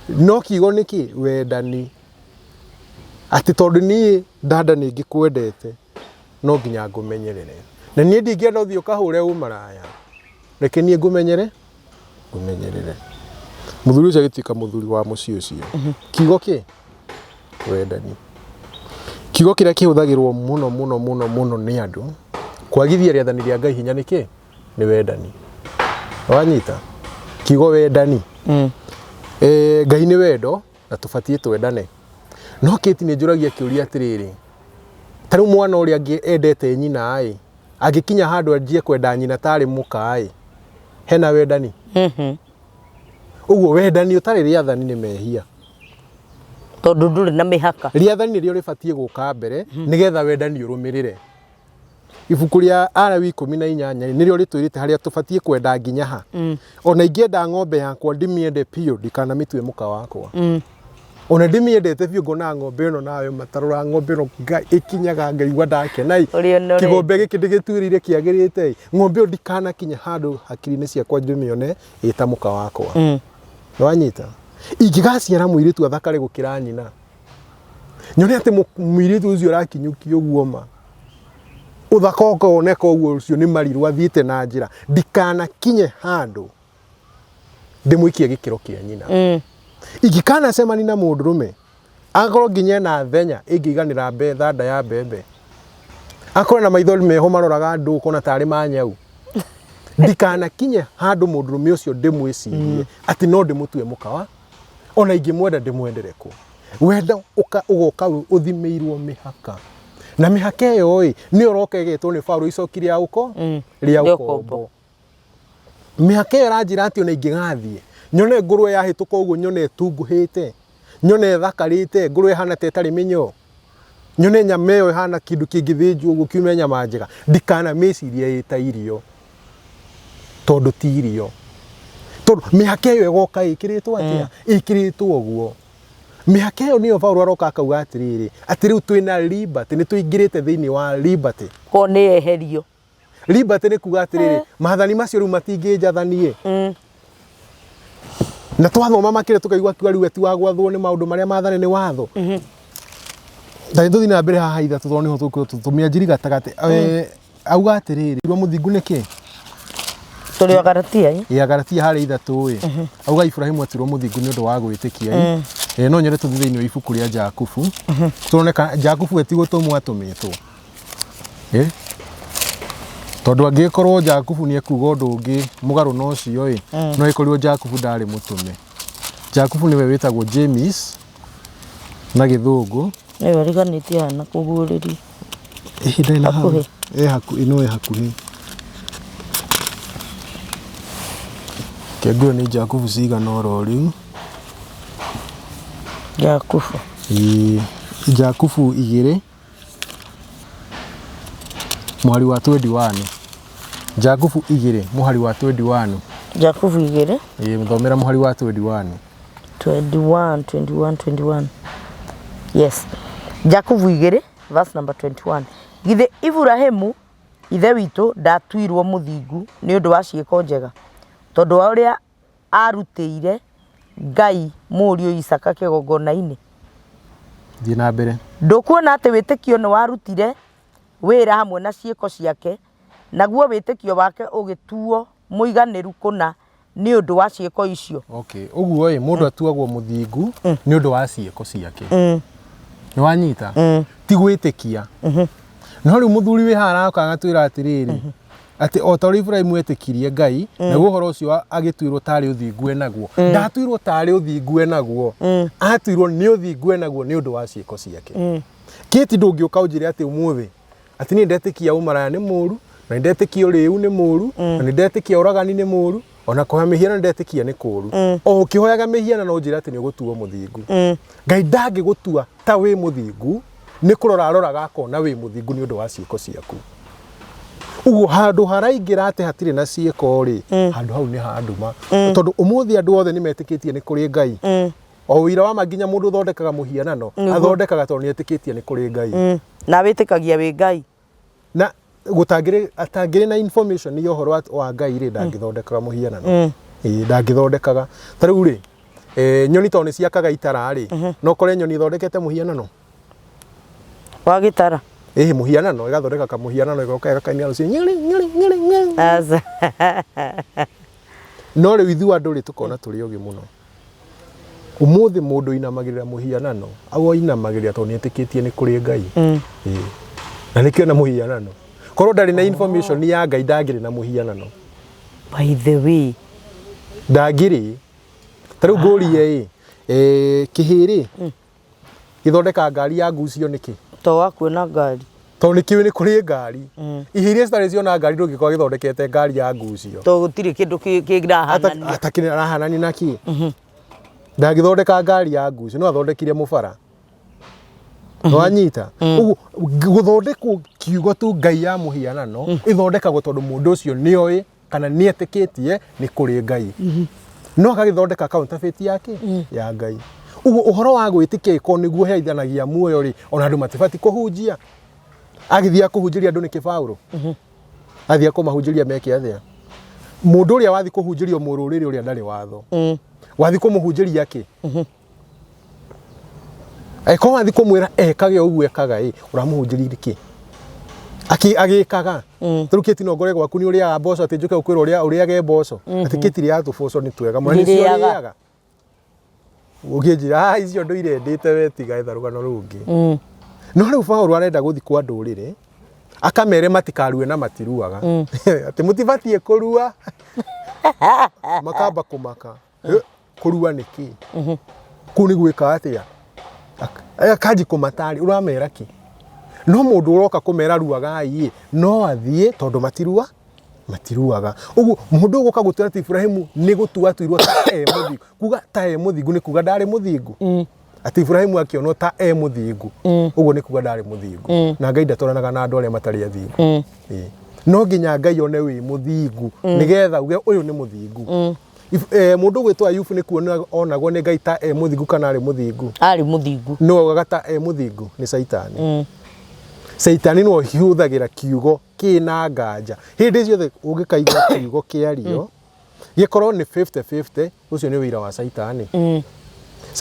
no kiugo nĩkĩ wendani atĩ tondũ niĩ dada nĩngĩkwendete no nginya ngũmenyerere na niĩ ndingĩenda ũthiĩ ũkahũre ũmaraya reke niĩ ngũmenyerere mũthuri ũcio agĩtuĩka mũthuri wa mũciĩ ũcio kiugo kĩ wendani kiugo kĩrĩa kĩhũthagĩrwo mũno nĩ andũ kwagithia rĩathani rĩa Ngai hinya nĩkĩ nĩ wendani wanyita kiugo wendani Ngai nĩ wendo na tũbatiĩ twendane no kĩti nĩ njũragia kĩũria atĩrĩrĩ tarĩu mwana ũrĩa angĩ endete nyina angĩkinya handũ anjie kwenda nyina tarĩ mũka hena wendani ũguo wendani ũtarĩ rĩathani nĩ mehia tondũ ndũrĩ na mĩhaka rĩathani nĩrĩo rĩbatiĩ gũka mbere nĩgetha wendani ũrũmĩrĩre ibuku rĩa Alawii 18 nĩrĩo rĩtwĩrĩte harĩa tũbatiĩ kwenda nginya ha ona ingĩenda ng'ombe yakwa ndimĩende piũ ndikanamĩtue mũka wakwa ona ndimĩendete piũ ngona ng'ombe ĩno nawe matarora ng'ombe ĩno ĩkinyaga ngaigua ndakena kĩgombe gĩkĩ ndĩgĩtuĩrĩire kĩagĩrĩte ng'ombe ĩyo ndikanakinya handũ hakiri-inĩ ciakwa ndĩmĩone ĩta mũka wakwa wanyita ingĩgaciara mũirĩtu athakare gũkĩra nyina nyone atĩ mũirĩtu ũcio ũrakinyũkia ũguo ma uthaka ũkoneka ũguo ũcio nĩ mariru athiĩte na njĩra ndikanakinye handũ ndĩmũikie gĩkĩro kĩa nyina ingĩkanacemani na mũndũrũme akorwo nginya na thenya ĩngĩiganĩra thanda ya mbembe akorwo na maithori meho maroraga andũ ũkona tarĩ manyau ndikanakinye handũ mũndũrũme ũcio ndĩmwĩcirie atĩ no ndĩmũtue mũkawa ona ingĩmwenda ndĩmwendere kũ wenda ũgoka ũthimĩirwo mĩhaka na mĩhaka ĩyo nĩ ũroka ĩgetwo nĩ Paulo icokire ya rĩa ũkombo mĩhaka ĩyo ranjĩra atĩ ona ingĩgathiĩ nyone ngũrwe yahĩtũka ũguo nyone tunguhĩte nyone thakarĩte ngũrwe hana tetarĩ mĩnyo nyone nyama ĩyo hana kĩndũ kĩngĩthĩnjwo ũguo kiume nyama njega ndikana mĩciria ĩta irio tondũ ti irio tondũ mĩhaka ĩyo ĩgoka ĩkĩrĩtwo atĩa ĩkĩrĩtwo ũguo mĩhaka ĩyo nĩyo Paulo aroka akauga atĩrĩrĩ atĩ rĩu twĩna liberty nĩ tũingĩrĩte thĩinĩ wa liberty ko nĩ eherio liberty nĩ kuga atĩrĩrĩ maathani macio rĩu matingĩnjathanie na twathoma makĩrĩa tũkaigua kiuga rĩu ati wa gwathwo nĩ maũndũ marĩa maathane nĩ watho ndari tũthiĩ na mbere haha ithatũ tondũ nĩho tũmĩanjiri gatagatĩ auga atĩrĩrĩ rwa mũthingu nĩkĩ tũrĩ Agalatia Agalatia harĩ ithatũ auga Ibrahimu atirwo mũthingu nĩ ũndũ wa gwĩtĩkia no nyere tũthiĩ thĩinĩ wa ibuku rĩa Jakubu tũroneka Jakubu etigũtũmwo atũmĩtwo tondũ angĩkorwo Jakubu nĩ ekuga ũndũ ũngĩ mũgarũ na ũcio no ĩkorirwo Jakubu ndarĩ mũtũme Jakubu nĩwe wĩtagwo James na gĩthũngũ nĩwe riganĩtie hana kũguũrĩria ndai na hakuhĩ ĩno hakuhĩ kĩngũo nĩ Jakubu cigana oro rĩu Jakubu Jakubu 2 mũhari wa 21 Jakubu 2 mũhari wa 21 Jakubu 2 mthomera mũhari wa 21 yes Jakubu 2 verse number 21 githĩ Iburahĩmu ithe witũ ndatuirwo mũthingu nĩ ũndũ wa ciĩko njega tondũ wa ũrĩa arutĩire Ngai mũriũ Isaka kĩgongona-inĩ thiĩ na mbere ndũkuona atĩ wĩtĩkio nĩ warutire wĩra hamwe na ciĩko ciake naguo wĩtĩkio wake ũgĩtuo mũiganĩru kũna nĩ ũndũ wa ciĩko icio ũguo mũndũ atuagwo mũthingu nĩ ũndũ wa ciĩko ciake nĩ wanyita ti gwĩtĩkia no rĩu mũthuri wĩ haha aroka agatwĩra atĩrĩrĩ atĩ o ta ũrĩa Ibrahimu etĩkirie Ngai naguo ũhoro ũcio agĩtuirwo tarĩ ũthingu enaguo ndatuirwo tarĩ ũthingu enaguo atuirwo nĩ ũthingu enaguo nĩ ũndũ wa ciĩko ciake kĩti ndũngĩũka ũnjĩre atĩ ũmũthĩ ati ni ndetikia umaraya ni muru na ndetikia uriu ni muru na ndetikia uragani ni muru ona kuhoya mihiana ndetikia ni kuru o ukihoyaga mihiana no njira ati ni gutuo muthingu Ngai ndangi gutua ta wi muthingu ni kurora aroraga akona wi muthingu ni undu wa ciiko ciaku ugo handu haraingira ati hatire na ciiko ri handu hau ni handuma tondu umuthi andu othe ni metikitie ni kuri Ngai o wira wa maginya mundu thondekaga muhianano athondekaga tondu ni etikitie ni kuri Ngai na witikagia wi Ngai na atangire na information ni uhoro wa Ngai ri ndangithondekaga muhianano ndangithondekaga tariu ri nyoni to ni ciakaga itara ri no kore nyoni thondekete muhianano wa gitara muhianano igathondeka ka muhianano igoka igakaini aruci nyiri asa no ri ithu andu ri tukona turi ogi muno umuthi mundu inamagirira muhianano au inamagirira to ni etikitie ni kuri Ngai na nikio na muhianano korwo ndari na information ni ya Ngai ndangiri na muhianano by the way ndangiri tariu ngurie kihiri githondeka ngari ya ngucio niki to wakuona ngari to nikiwe ni kuri ngari ihiria stari ciona ngari ndungikwa githondekete ngari ya ngucio to gutiri kindu kingirahanani atakirahanani naki ndagithondeka ngari ya ngucio no athondekire mubara no anyita ugu guthondekwo kiugo tu Ngai ya muhianano ithondekagwo tondu mundu ucio ni oi kana ni etikitie ni kuri Ngai no akagithondeka counterfeit yake ya Ngai ugu uhoro wa gwitikia iko niguo heithanagia muoyo ri ona andu matibati kuhunjia agithia kuhunjiria andu ni Paulo athia kumahunjiria meke athia mundu uria wathi kuhunjiria mururiri uria ndari watho wathi kumuhunjiria ki ko wathi kumwira ekage uguo ekaga uramuhunjiria ki agikaga turukiti no gore gwaku ni uria mboco ati njuke ukwira uria ge mboco ati kitiri ya tuboco ni twega mwana ni uriaga uginjira icio ndu irendete wetiga itharugano rungi no riu Paulo arenda guthi kwa ndurire akamere matikarue na matiruaga ati mutibatie kurua makamba kumaka kurua niki kuni gwika atia akaji kumatari uramera ki no mundu uroka kumera ruaga no athie tondu matiruaga ugu mundu ugoka gutira ti Ibrahimu ni gutua tuirwo ta muthingu kuga ta muthingu ni kuga ndari muthingu ati Ibrahimu akionwo ta muthingu ugu ni kuga ndari muthingu na Ngai ndatoranaga na andu aria matari athingu no nginya Ngai one wi muthingu nigetha uge uyu ni muthingu mundu gwitwa Ayubu ni kuona onagwo ni Ngai ta muthingu kana ari muthingu no gagata muthingu ni Saitani Saitani no hiuthagira kiugo kina nganja hindi ciothe ungikaigua kiugo kiario gikorwo ni 50-50 ucio ni wira wa Saitani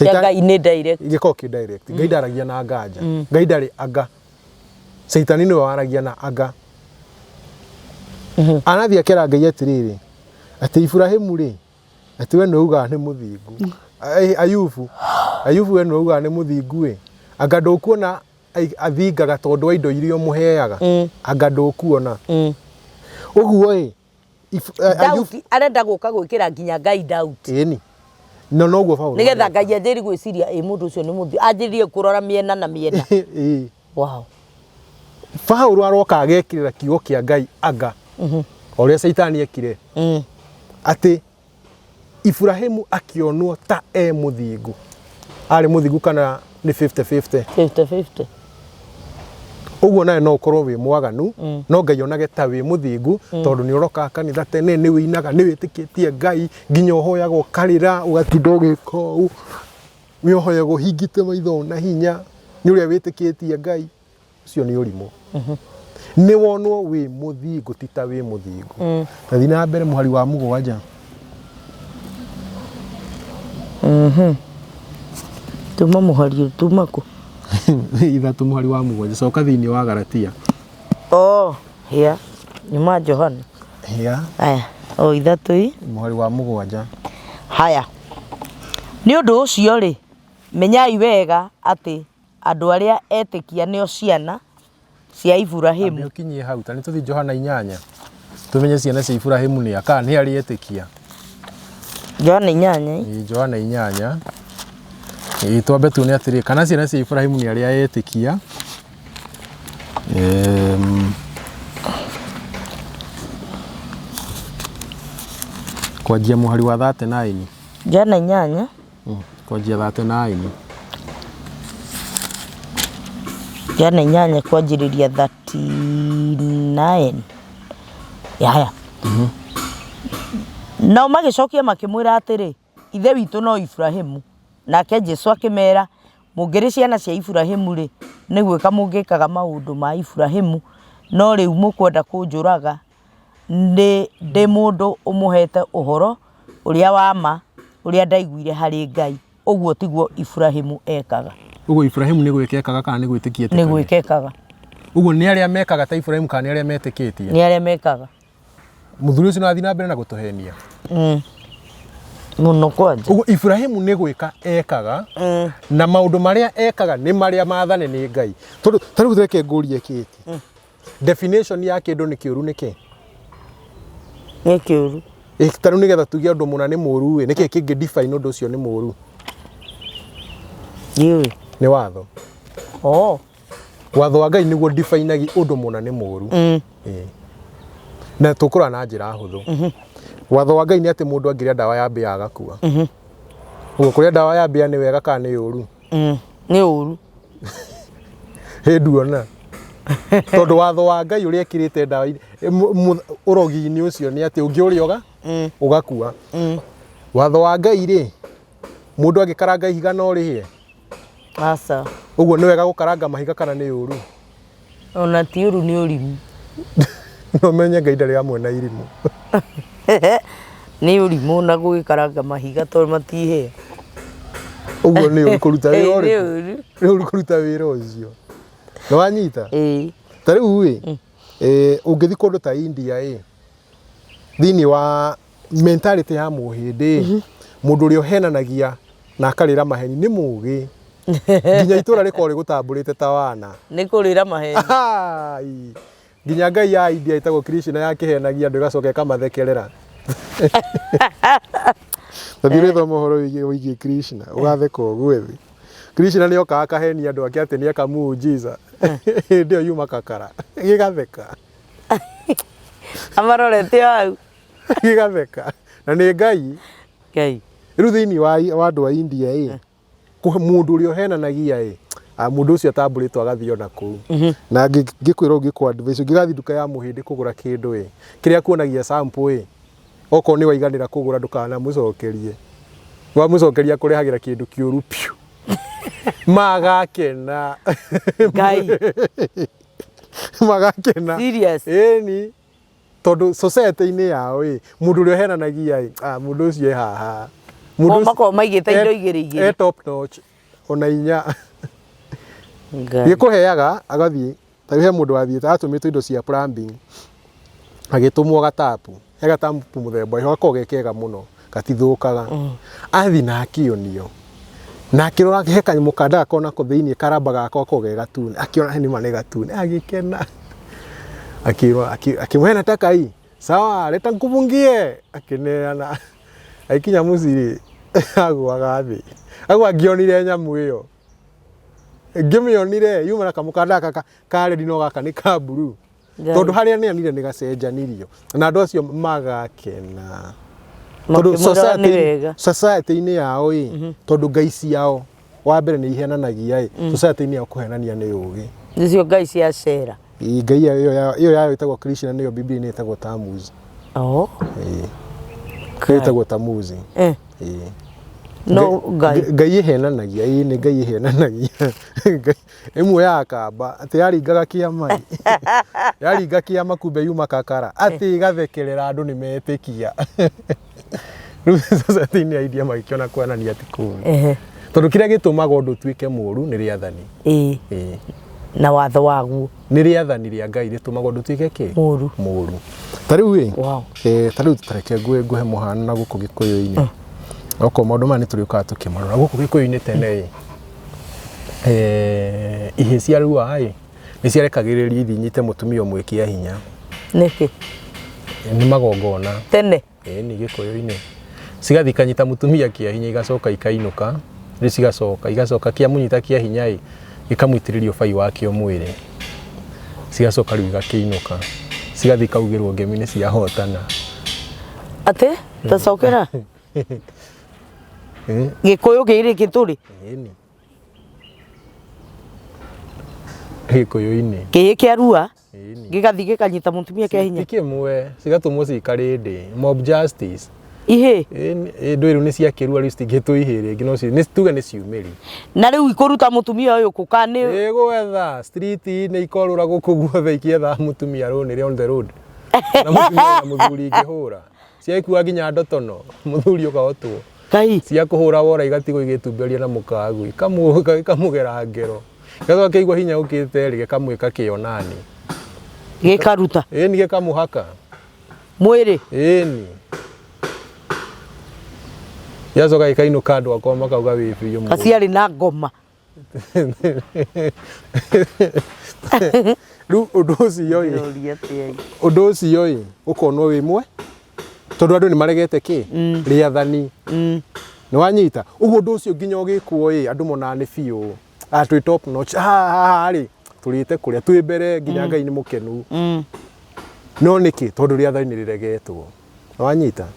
Ngai ni direct giko ki direct Ngai ndaragia na nganja Ngai ndari anga Saitani no waragia na anga anathi akera Ngai atiriri ati Ibrahimu ri ati we no uga ni muthingu Ayubu we no uga ni muthingu anga ndukuona athingaga tondu wa indo irio muheaga anga ndukuona uguo Ayubu arenda guka gwikira nginya Ngai doubt ni no noguo Paulo nigetha Ngai anjiri gwiciria mundu ucio ni muthi anjirie kurora miena na miena wow Paulo aroka agekirira kiugo kia Ngai anga oria Saitani ekire ati Ibrahimu akionwo ta muthingu ari muthingu kana ni 50-50 uguo nae no ukorwo wi mwaganu no Ngai onage ta wi muthingu tondu ni uroka kanitha tene ni winaga ni witikitie Ngai nginya uhoyaga ukarira ugatinda ugika u wi uhoyaga hingite maitho na hinya ni uria witikitie Ngai ucio ni urimo ni wonwo wi muthingu tita wi muthingu tathi na mbere muhari wa mugwanja tuma muhari tuma ku ithatu muhari wa mugwanja coka thiini wa Galatia here nyuma Johana aya ithatu muhari wa mugwanja haya ni undu ucio ri menyai wega ati andu aria etikia nio ciana cia Ibrahimu ukinyie hau tani tuthi Johana 8 tumenye ciana cia Ibrahimu ni aka ni ari etikia Johana 8 Johana 8 twambe tu ni atiri kana ciana cia Ibrahimu ni aria etikia Kwanjia muhari wa 39 jana inyanya kwanjia 39 jana inyanya kwanjiriria 39 yaya nao magicokia makimwira atiri ithe witu no Ibrahimu nake Jesu akimera mungiri ciana cia Ibrahimu ri ni gwika mungikaga maundu ma Ibrahimu no riu mukwenda kunjuraga ndi mundu umuhete uhoro uria wama uria ndaiguire hari Ngai uguo tiguo Ibrahimu ekaga. Uguo Ibrahimu ni gwikekaga kana ni gwitikiete? Ni gwikekaga. Uguo ni aria mekaga ta Ibrahimu kana ni aria metikitie? Ni aria mekaga. Muthuri ucio nathi na mbere na gutuhenia. Muno kwanja. Uguo Ibrahimu ni gwika ekaga na maundu maria ekaga ni maria maathane ni Ngai. Tondu tariu theke ngurie kiti. Definition ya kindu ni kiuru niki? Ni kiuru. Tariu nigetha tuge undu muna ni muru we niki kingi define undu ucio ni muru? Yui. Ni watho. Oh. Watho wa Ngai niguo define undu muna ni muru. Na tukura na njira huthu. Watho wa Ngai ni ati mundu angiria dawa ya mbia agakua. Uguo kuria dawa ya mbia ni wega kana ni uru? Ni uru. Hinduona. Tondu watho wa Ngai uria ekirite dawa urogi-ini ucio ni ati ungiurioga ugakua. Watho wa Ngai ri mundu agikaranga ihiga no rihie. Asa. Uguo ni wega gukaranga mahiga kana ni uru? Ona ti uru ni urimu. No menye Ngai ndari amwe na irimu. Ni urimu na gugikaranga mahiga to matihia. Uguo ni uri kuruta wira uri. Ni uri kuruta wira ucio. No wanyita? Tariu we ungithi kundu ta India thini wa mentality ya muhindi mundu uri ohenanagia na akarira maheni ni mugi. Nginya itura riko rigutamburite ta wana. Ni kurira maheni. Nginya Ngai ya India itagwo Krishna yakihenagia andu igacoka ikamathekerera. Tathire thoma horo wigi Krishna ugatheka ugwethi. Krishna ni oka akahenia andu ake ati ni akamujiza. Ndio yuma kakara. Gigatheka. Amarorete au. Gigatheka. Na ni Ngai. Ngai. Riu thini wa andu a India ku mundu uri ohenanagia mundu ucio atamburitwo agathio na kuu. Na ngikwira ngikwa advice ngigathi duka ya muhindi kugura kindu kiria kuonagia sample oko ni waiganira kugura ndukana mucokerie. Wa mucokeria kurihagira kindu kiuru piu. Magakena. Ngai. Magakena. Serious. Ni tondu society-ini yao mundu uri ohenanagia mundu ucio haha. Mundu mako maigite indo igiri. Top notch. Ona inya. Ngai. Gikuheaga agathie tawe mundu athiete atumitwo indo cia plumbing agitumwo gatapu egatapu muthemba iho akogekega muno gatithukaga athi na akionio na akirora akiheka mukanda akona ko thiini karamba gako kogega tune akiona ni mane gatune agikena akirwa akimwena takai sawa leta nkubungie akineana aikinya muciri agwaga thi agwangionire nyamu iyo ngimionire yuma na kamukanda kaka kare dino gaka ni ka blue tondu haria ni anire ni gacenjanirio na andu acio magakena tondu society-ini yao tondu Ngai ciao wa mbere ni ihenanagia society-ini yao kuhenania ni ugi nicio Ngai cia cera Ngai iyo yayo itagwo Krishna niyo Biblia-ini itagwo Tammuz. Itagwo Tammuz. No Ngai ihenanagia ni Ngai ihenanagia imwe ya kamba ati yaringaga kiama yaringa kiama kumbe yuma kakara ati igathekerera andu ni metikia society-ini ya India magikiona kwanania ati kuni tondu kiria gitumaga undu tuike muru ni riathani na watho waguo ni riathani ria Ngai ritumaga undu tuike ki muru tariu tariu tareke nguhe muhana na guku Gikuyu-ini oko maundu mani turikuga tukimarora guku Gikuyu-ini tene ihe cia rua ni ciarekagiriria ithinyite mutumia umwe kia hinya niki ni magongona tene ni Gikuyu-ini cigathikanyita mutumia kia hinya igacoka ikainuka ri igacoka kia munyita kia hinya ikamwitiririo bai wake mwiri cigacoka rĩu igakĩinũka cigathiĩ kaugĩrwo ngemi nĩ ciahotana. Ate tacokera Gĩkũyũ gĩrĩ gĩtũrĩ Gĩkũyũ-inĩ kĩhĩ kĩa rua gĩgathiĩ gĩkanyita mũtumia kĩa hinya ti kĩmwe cigatũmwo cikarĩndĩ mob justice ihĩ ndũ rĩu nĩ ciakĩrua rĩu citingĩtũihĩ rĩngĩ no tuge nĩ ciumĩri na rĩu ikũruta mũtumia ũyũ kũkanĩ gwetha street nĩ ikorũra gũkũ guothe ikĩetha mũtumia rũnĩrĩ on the road na mũtumia na mũthuri ingĩhũra ciaikua nginya ndotono mũthuri ũkahotwo Kai cia kũhũra wora igatigwo igĩtumberia na mũkagu ikamũgera ngero gathwa kĩigua hinya ũkĩte rĩ gĩkamwĩka kĩonani gĩkaruta ĩni gĩkamũhaka mwĩrĩ ĩni yacoka ikainũka andũ akwa makauga wĩ biũ kaciarĩ na ngoma rĩu ũndũ ũcio ĩ ũkonwo wĩ mwe tondũ andũ nĩ maregete kĩ rĩathani nĩ wanyita ũguo ũndũ ũcio nginya ũgĩkwo ĩ andũ monaga nĩ biũ twĩ top notch haha rĩ tũrĩte kũrĩa twĩ mbere nginya Ngai nĩ mũkenu no nĩkĩ tondũ rĩathani nĩ rĩregetwo nĩ wanyita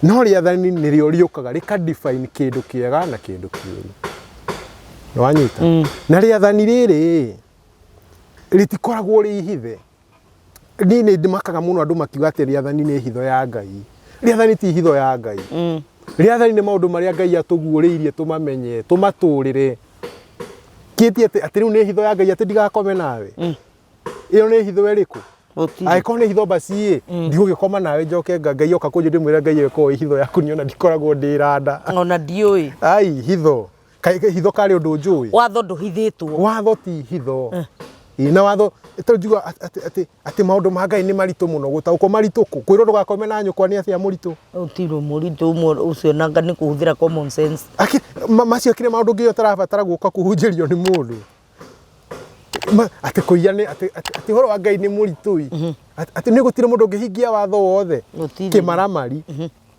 no rĩathani nĩrĩo rĩũkaga rĩka define kĩndũ kĩega na kĩndũ kĩũru nĩ wanyita na rĩathani rĩrĩ rĩtikoragwo rĩ ihithe niĩ nĩ ndĩmakaga mũno andũ makiuga atĩ rĩathani nĩ hitho ya Ngai rĩathani ti hitho ya Ngai rĩathani nĩ maũndũ marĩa Ngai atũguũrĩirie tũmamenye tũmatũrĩre kĩtie atĩ rĩu nĩ hitho ya Ngai atĩ ndigakome nawe ĩyo nĩ hitho ĩrĩkũ angĩkorwo nĩ hitho baciĩ ndigũgĩkoma nawe njoke Ngai oka kũnjũ ndĩmwĩre Ngai ĩyo ĩ hitho yaku niona ndikoragwo ndĩranda ona ndiũĩ ai hitho karĩ ũndũ njũĩ watho ndũhithĩtwo watho ti hitho na watho tũnjuga atĩ maũndũ ma Ngai nĩ maritũ mũno gũtaũkwo maritũ kwĩrwo ndũgakome na nyũkwa nĩ atĩa mũritũ ũtirũ mũritũ ũcio nanga nĩ kũhũthĩra common sense macio kĩrĩ maũndũ nginya ũtarabatara gũka kũhunjĩrio nĩ mũndũ atĩ kũiya atĩ ũhoro wa Ngai nĩ mũritũ atĩ nĩ gũtirĩ mũndũ ũngĩhingia watho wothe kĩmaramari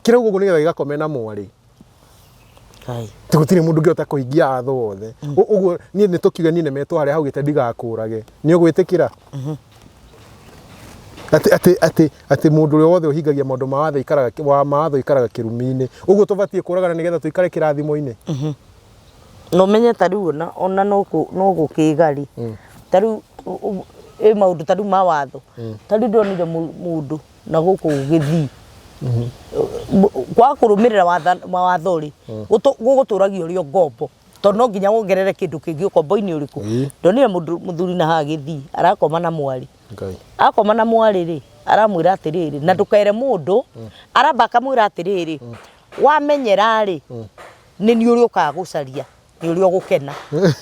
kĩrauga ũguo nĩgetha gĩgakome na mwarĩ gũtirĩ mũndũ ũngĩhota kũhingia watho wothe ũguo niĩ nĩ tũkiuge niĩ nĩmetwo harĩa haugĩte ndigakũrage nĩ ũgwĩtĩkĩra atĩ mũndũ ũrĩa wothe ũhingagia maũndũ ma watho ikaraga kĩrumi-inĩ ũguo tũbatiĩ kũragana nĩgetha tũikare kĩrathimo-inĩ no menye ta rĩu ona no gũkĩgari ta rĩu maũndũ ta rĩu ma watho ta rĩu ndonire mũndũ na gũkũ gũgĩthii kwa kũrũmĩrĩra mawatho rĩ gũgũtũragio ũrĩ ngombo tondũ no nginya wongerere kĩndũ kĩngĩ ũkombo-inĩ ũrĩkũ ndonire mũthuri na haha gĩthii arakoma na mwarĩ akoma na mwarĩ rĩ aramwĩra atĩrĩrĩ na ndũkaere mũndũ aramba akamwĩra atĩrĩrĩ wamenyera rĩ nĩ niĩ ũrĩũkaga gũcaria nĩ ũrĩ ũgũkena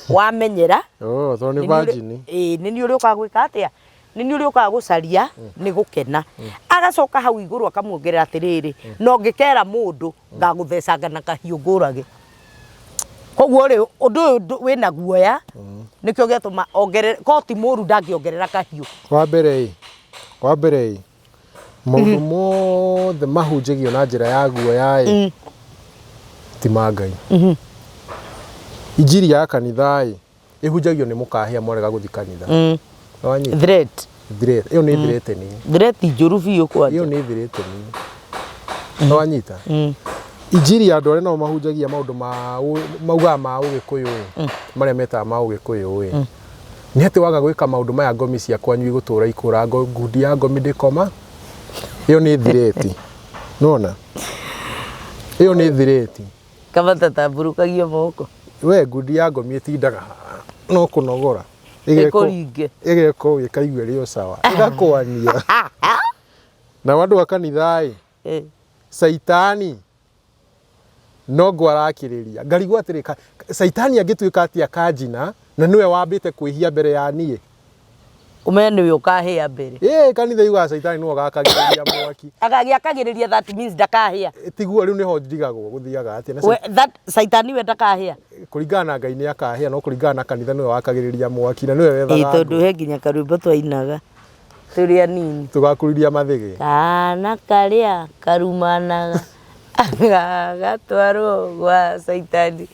wamenyera nĩ niĩ ũrĩũkaga gwĩka atĩa nĩ niĩ ũrĩũkaga gũcaria nĩ gũkena agacoka hau igũrũ akamuongerera atĩrĩrĩ no ngĩkera mũndũ ngagũthecanga na kahiũ ngũrage koguo rĩ ũndũ ũyũ wĩna guoya nĩkĩo gĩatũma ongerere koti mũru ndangĩongerera kahiũ wa mbere maũndũ mothe mahunjagio na njĩra ya guoya ti ma Ngai injiri ya kanitha ĩhunjagio nĩ mũkahĩa mwarega gũthiĩ kanitha threat ĩyo nĩ threatening threat njũru biũ kwanja ĩyo nĩ threatening nĩ wanyita injiri ya andũ arĩa nao mahunjagia maũndũ maugaga ma ũgĩkũyũ marĩa metaga ma ũgĩkũyũ nĩ atĩ waga gwĩka maũndũ maya ngomi cia kwanyu igũtũra ikũra ngundi ya ngomi ndĩkoma ĩyo nĩ threat nona ĩyo nĩ threat kama tatamburukagio moko we ngundi ya ngomi ĩtindaga no kũnogora ĩkũringe ĩgeko ĩkaigua ĩrĩ o sawa ĩgakwania na andũ a kanitha Saitani no ngo arakĩrĩria ngarigwo atĩrĩ Saitani angĩtuĩka atĩa kanjina na nĩwe wambĩte kwĩhia mbere ya niĩ ũmenye nĩwe ũkahĩa mbere kanitha yugaga Saitani nĩwe agakagĩrĩria mwaki agagĩakagĩrĩria that means ndakahĩa tiguo rĩu nĩho ndigagwo gũthiaga atĩa that Saitani we ndakahĩa kũringana na Ngai nĩ akahĩa no kũringana na kanitha nĩwe wakagĩrĩria mwaki na nĩwe wethaga tondũ he nginya karwĩmbo twainaga tũrĩ anini tũgakũrĩria mathĩgĩ kana karĩa karumanaga gatwarwo gwa Saitani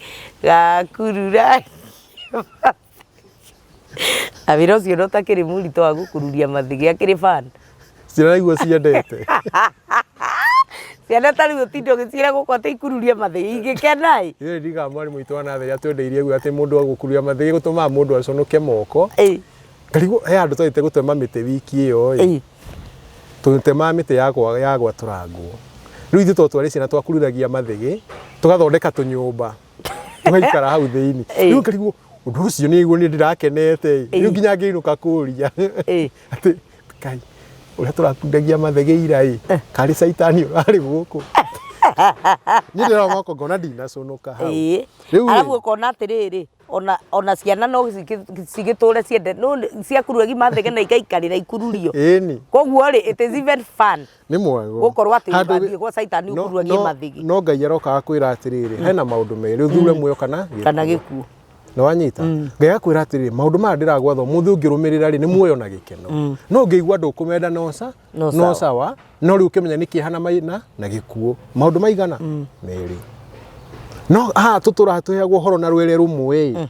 gakurura Awira ucio no takiri murito wa gukururia mathigi akiri fan. Ciana igua ciendete. Ciana tari gutindo gicira gukwa te ikururia mathigi igikena Ire ndiga mwarimu witũ wa natheri atwendeirie guo ati mundu agukururia mathigi gutuma mundu aconoke moko. Ngarigo he andu twite gutema miti wiki iyo tutema miti ya gwaturangwo. Riu ithu twatware ciana twakururagia mathigi tugathondeka tunyumba tugaikara hau thiini. Riu ngarigo undu ucio ni iguo ni ndirakenete. Riu nginya ngiinuka kuria ati kai uria turakundagia mathigi ira kari saitani urari guku. Ni ndira mwako ngona ndinaconoka hau. Riu arabu ukona atiriri ona ciana no cigiture ciende no ciakururagia mathigi na ikaikarira ikururio. Koguo ri it is even fun. Ni mwega. Gukorwo ati ugathie gwa saitani ukuragia mathigi. No Ngai aroka kwira atiriri hena maundu meri uthure muoyo kana gikuo. No wanyita Ngai akwira atiriri maundu maya ndiragwatho muthi ungirumirira ri ni muoyo na gikeno. No ngeigua ndukumenda no sawa no ri ukimenya nikihana maina na gikuo maundu maigana meri. No tutura tuheagwo horo na rwere rumwe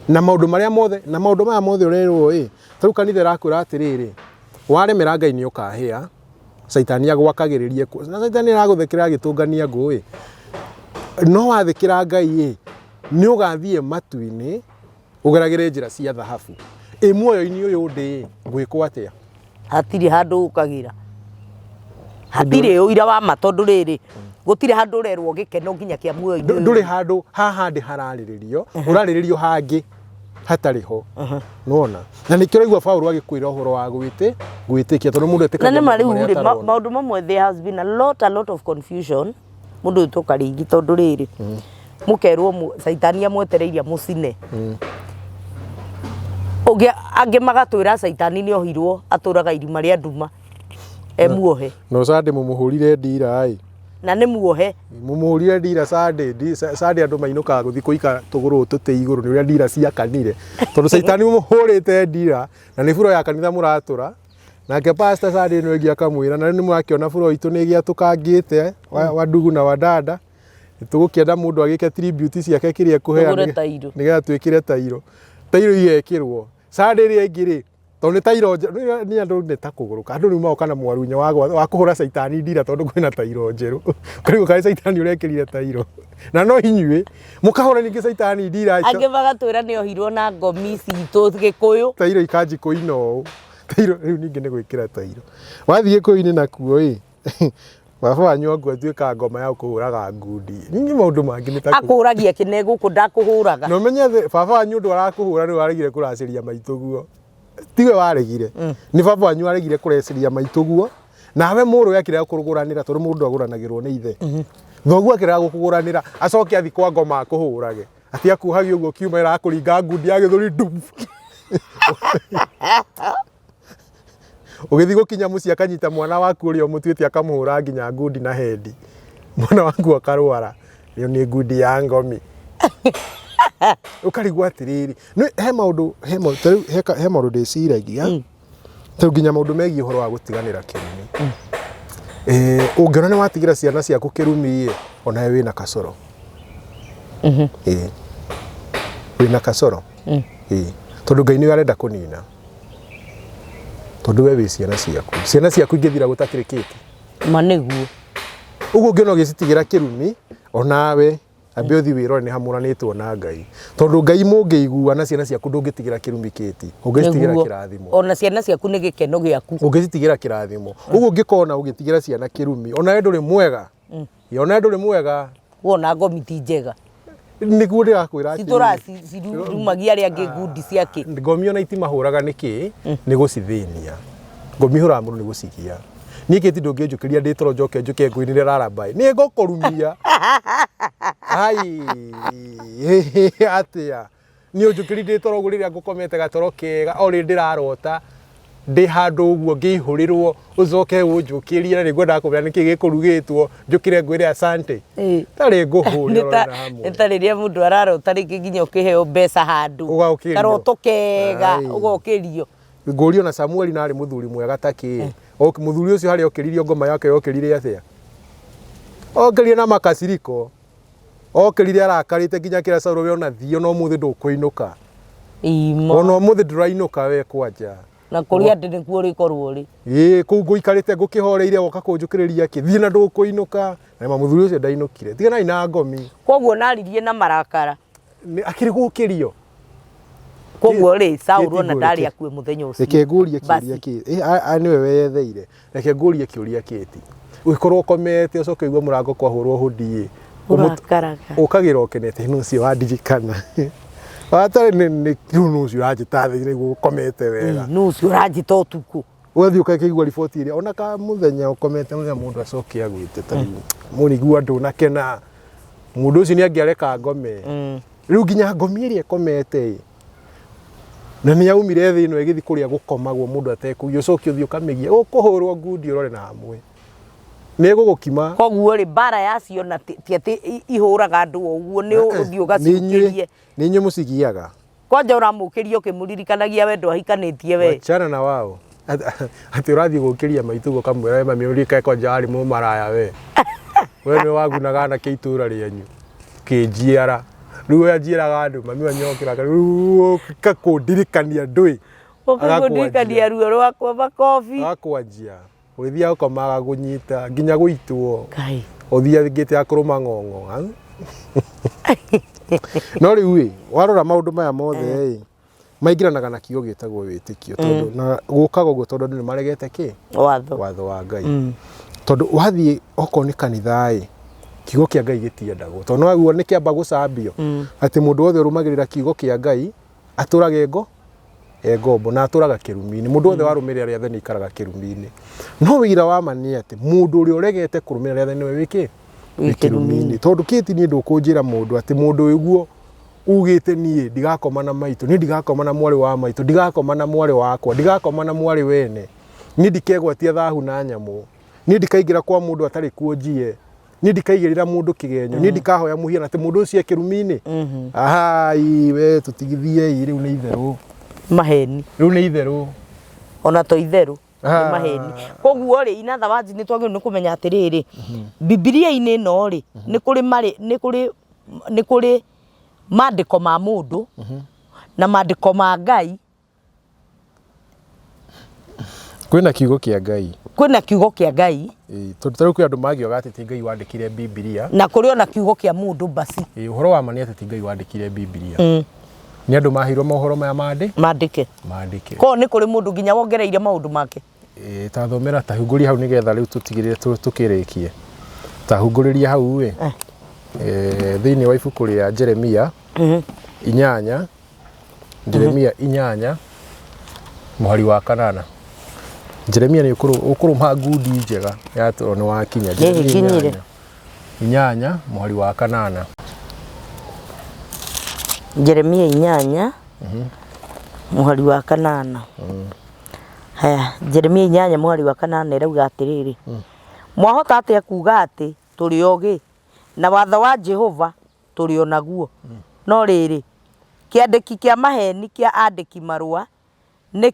na maundu maria mothe na maundu maya mothe urerwo taru kanitha rakwira atiriri waremera Ngai ni ukahia saitani agwakagiririe na saitani araguthekera gitungania ngui no wathikira Ngai ni ugathie matu-ini ugeragire njira cia thahabu muoyo-ini uyu ndi gwikwo atia hatiri handu ukagira hatiri uira wa matondu riri gutire handu urerwo gikeno nginya kia muoyo-ini nduri handu haha ndi harariririo urariririo hangi hatariho nona na nikio igwa Paulo agikwira uhoro wa gwitikia tondu mundu etikania na ni maundu mamwe there has been a lot of confusion mundu tukaringi tondu riri mukerwo saitani amwetereiria mucine oge ange magatwira saitani ni ohirwo aturaga irima ria nduma muohe no sande mumuhurire ndira na ni muohe mumuhurire ndira sande andu mainuka guthi kuika tuguru tuti iguru ni uria ndira ciakanire tondu saitani mumuhurite ndira na ni buro ya kanitha muratura nake pastor sande no egia kamwira na ni mwakiona buro itu ni egia tukangite wa ndugu na wadada tugukienda mundu agike tribute ciake kiria kuheana nigetha twikire tairo igekirwo sande ri engiri tondu tairo ni andu neta kuguruka andu ni maoka na mwarunya wa kuhura saitani ndira tondu kwina tairo njeru karigo kai saitani urekirire tairo na no hinyue mukahura ningi saitani ndira ange bagatwira ni ohirwo na ngomi citu gikuyu tairo ikanji kuino tairo riu ningi ni gwikira tairo wathie kuini nakuo baba wanyu angwa tuika ngoma ya kuhuraga ngundi ningi maundu mangi ni ta akuragia kine guku ndakuhuraga no menye baba wanyu ndu arakuhura ni waregire kuraciria maituguo tiwe waregire ni baba wanyu aregire kureciria maituguo nawe muru yakire kuruguranira tondu mundu aguranagirwo ni ithe thoguo akira gukuguranira acoke athi kwa ngoma akuhurage ati akuhagi uguo kiuma ira kuringa ngundi ya githuri ndu ugithi gukinya muci akanyita mwana waku uria mutuite akamuhura nginya ngundi na hendi mwana waku akarwara iyo ni ngundi ya ngomi ukarigwa atiriri he maundu ndiciragia taru nginya maundu megie uhoro wa gutiganira kirumi ungiona ni watigira ciana ciaku kirumi ona we wina kasoro wina kasoro tondu Ngai ni arenda kunina tondu we wi ciana ciaku ingithira gutakirikite maniguo uguo ngiona gicitigira kirumi onawe ambe uthi wirore ni hamuranitwo na Ngai tondu Ngai mungiigua na ciana ciaku ndungitigira kirumi kiti ungitigira kirathimo ona ciana ciaku ni gikeno giaku ungitigira kirathimo uguo ngikona ugitigira ciana kirumi ona we nduri mwega ona nduri mwega wona ngomiti njega niguo ndirakwira ati citura cirumagia ria ngundi ciake ngomi ona itimahuraga niki ni gucithinia ngomi hura mundu ni gucigia niki ti ndungijukiria nditoro njoke nguinire rarabai ni ngokorumia ai atia ni unjukiri nditoro guriria ngukomete gatoro kega ori ndirarota ndi handu uguo ngihurirwo ucoke unjukirie na niguo ndakubira niki gikurugitwo njukire ngwire asante tari nguhurira na hamwe nitariria mundu ararota ringi nginya ukiheo mbeca handu karoto kega ugokirio ngurio na Samueli nari muthuri mwega taki muthuri ucio hari okiririo ngoma yake yokirire atia okirire na makasiriko okirire arakarite nginya kira Sauro we ona thio no muthi ndukuinuka ona umuthi ndurainũka we kwanja na kuria ndi nikuo rikorwo ri kũu ngũikarĩte ngũkĩhoreire woka kũnjũkĩrĩria kĩ thiĩ na ndũkũinũka na mũthuri ũcio ndainũkire tiganai na ngomi koguo naririe na marakara akĩrĩ gũkĩrio koguo ri Saũlũ na ndari akue muthenya ũcio reke ngũrie kĩũria kĩ niwe weyetheire reke ngũrie kĩũria kĩti ũgĩkorwo komete ũcoke igua mũrango kwahũrwo hũndi urakaraga ũkagira ũkenete nũ ũcio wandirikana watarĩ nĩ nũ ũcio ũranjĩtathĩire nĩguo ũkomete wega nũ ũcio ũranjĩta ũtukũ ũgathiĩ ũkaigua riboti iria ona ka mũthenya ũkomete mũthenya mũndũ acoke agwĩte ta rĩu mũrigua ndũnakena mũndũ ũcio nĩangĩareka ngome rĩu nginya ngomi ĩrĩa ĩkomete na nĩ yaumire thĩ ĩno ĩgĩthiĩ kũrĩa gũkomagwo mũndũ atekũigua ũcoke ũthiĩ ũkamĩgia ũkũhũrwo ngundi ũrore na hamwe nĩ gũgũkima koguo ri bara yacio na ti atĩ ihũraga andũ ũguo nĩ ũthiĩ ũgacukĩrie nĩ inyuĩ mũcigiaga kwanja ũramũkĩria ũkĩmũririkanagia we ndwahikanĩtie we wachana na wao atĩ ũrathiĩ gũkĩria maitũ ũkamwĩra mami ũrika kwanja arĩ mũmaraya we we nĩ wagunaga na kĩitũra rĩanyu kĩnjiara rĩu yanjiaraga andũ mami wanyokĩraga rĩu kakũndirikania ndũĩ ũkũndirikania ruo rwakwa makobi akwanjia ũgĩthiaga ũkomaga gũnyita nginya gũitwo ũthiagĩte akũrũma ng'ong'o no rĩu warora maũndũ maya mothe maingĩranaga na kiugo gĩtagwo wĩtĩkio tondũ na gũkaga ũguo tondũ andũ nĩmaregete kĩ watho wa Ngai tondũ wathiĩ okorwo nĩ kanitha kiugo kĩa Ngai gĩtiendagwo tondũ no guo nĩ kĩamba gũcambio atĩ mũndũ wothe ũrũmagĩrĩra kiugo kĩa Ngai atũrage ngombo na atũraga kĩrumi-inĩ mũndũ wothe warũmĩrĩra rĩathani ikaraga kĩrumi-inĩ no wĩira wa ma nĩ atĩ mũndũ ũrĩa ũregete kũrũmĩrĩra rĩathani nĩwe wĩkĩ kĩrumi-inĩ tondũ kĩti niĩ ndũkũnjĩra mũndũ atĩ mũndũ ũguo ugĩte niĩ ndigakoma na maitũ niĩ ndigakoma na mwarĩ wa maitũ ndigakoma na mwarĩ wakwa ndigakoma na mwarĩ wene niĩ ndikegwatia thahu na nyamũ niĩ ndikaingĩra kwa mũndũ atarĩ kuo njie niĩ ndikaigĩrĩra mũndũ kĩgenyo niĩ ndikahoya mũhiana atĩ mũndũ ũcio kĩrumi-inĩ ahai we tũtigithie rĩu nĩ itherũ maheni rĩu nĩ itherũ ona to itherũ nĩ maheni koguo rĩ inatha wanji nĩ twagĩrĩirwo nĩ kũmenya atĩrĩrĩ Bibilia-inĩ ĩno rĩ nĩ kũrĩ maandĩko ma mũndũ na maandĩko ma Ngai kwĩna kiugo kĩa Ngai kwĩna kiugo kĩa Ngai tondũ tarĩu kwĩ andũ magĩoga atĩ ti Ngai wandĩkire Bibilia na kũrĩ ona kiugo kĩa mũndũ basi ũhoro wa ma nĩ atĩ ti Ngai wandĩkire Bibilia nĩ andũ maheirwo mohoro maya mandĩke ko nĩ kũrĩ mũndũ nginya wongereire maũndũ make tathomera tahungũria hau nĩgetha rĩu tũtigĩrĩre tũkĩrĩkie tahungũrĩria hau thĩinĩ wa ibuku rĩa Jeremia 8 Jeremia 8 mũhari wa 8 Jeremia nĩ ũkũrũma ngundi njega ya tondũ nĩ wakinya Jeremia 8 mũhari wa 8 Jeremia 8 mũhari wa 8 haya Jeremia 8 mũhari wa 8 ĩrauga atĩrĩrĩ mwahota atĩa kuuga atĩ tũrĩ ogĩ na watho wa Jehova tũrĩ onaguo no rĩrĩ kĩandĩki kĩa maheni kĩa andĩki marũa nĩ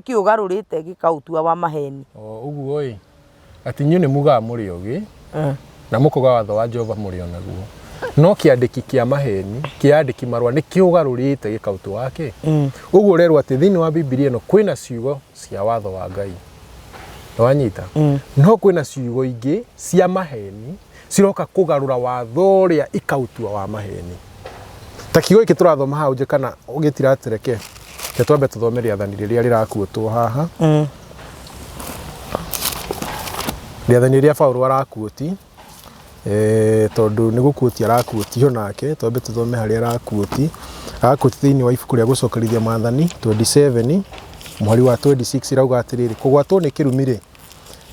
kĩũgarũrĩte gĩkautua wa maheni ũguo atĩ inyuĩ nĩ mugaga mũrĩ ogĩ na mũkoiga watho wa Jehova mũrĩ onaguo no kĩandĩki kĩa maheni kĩa andĩki marũa nĩ kĩũgarũrĩte gĩkautua wake ũguo rerwo atĩ thĩinĩ wa Bibilia ĩno kwĩna ciugo cia watho wa Ngai wanyita no kwĩna ciugo ingĩ cia maheni ciroka kũgarũra watho ũrĩa ikautua wa maheni ta kiugo gĩkĩ tũrathoma hau nje kana ũgĩtiratereke ke twambe tũthome rĩathani rĩrĩa rĩrakuotwo haha rĩathani rĩrĩa Paulo arakuoti tondũ nĩ gũkuoti arakuotio nake twambe tũthome harĩa arakuoti thĩinĩ wa ibuku rĩa gũcokerithia maathani 27 mũhari wa 26 irauga atĩrĩrĩ kũgwatwo nĩ kĩrumi-rĩ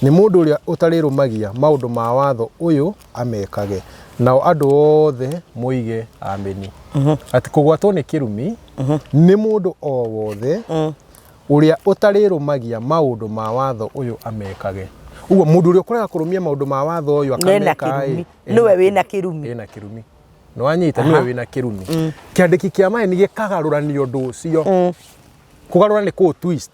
nĩ mũndũ ũrĩa ũtarĩrũmagia maũndũ ma watho ũyũ amekage nao andũ othe moige ameni atĩ kũgwatwo nĩ kĩrumi nĩ mũndũ o wothe ũrĩa ũtarĩrũmagia maũndũ ma watho ũyũ amekage ũguo mũndũ ũrĩa ũkorega kũrũmia maũndũ ma watho ũyũ akameka nĩwe wĩna kĩrumi nĩ wanyita nĩwe wĩna kĩrumi kĩandĩki kĩa maheni gĩkagarũranio ũndũ ũcio kũgarũra nĩ kũ twist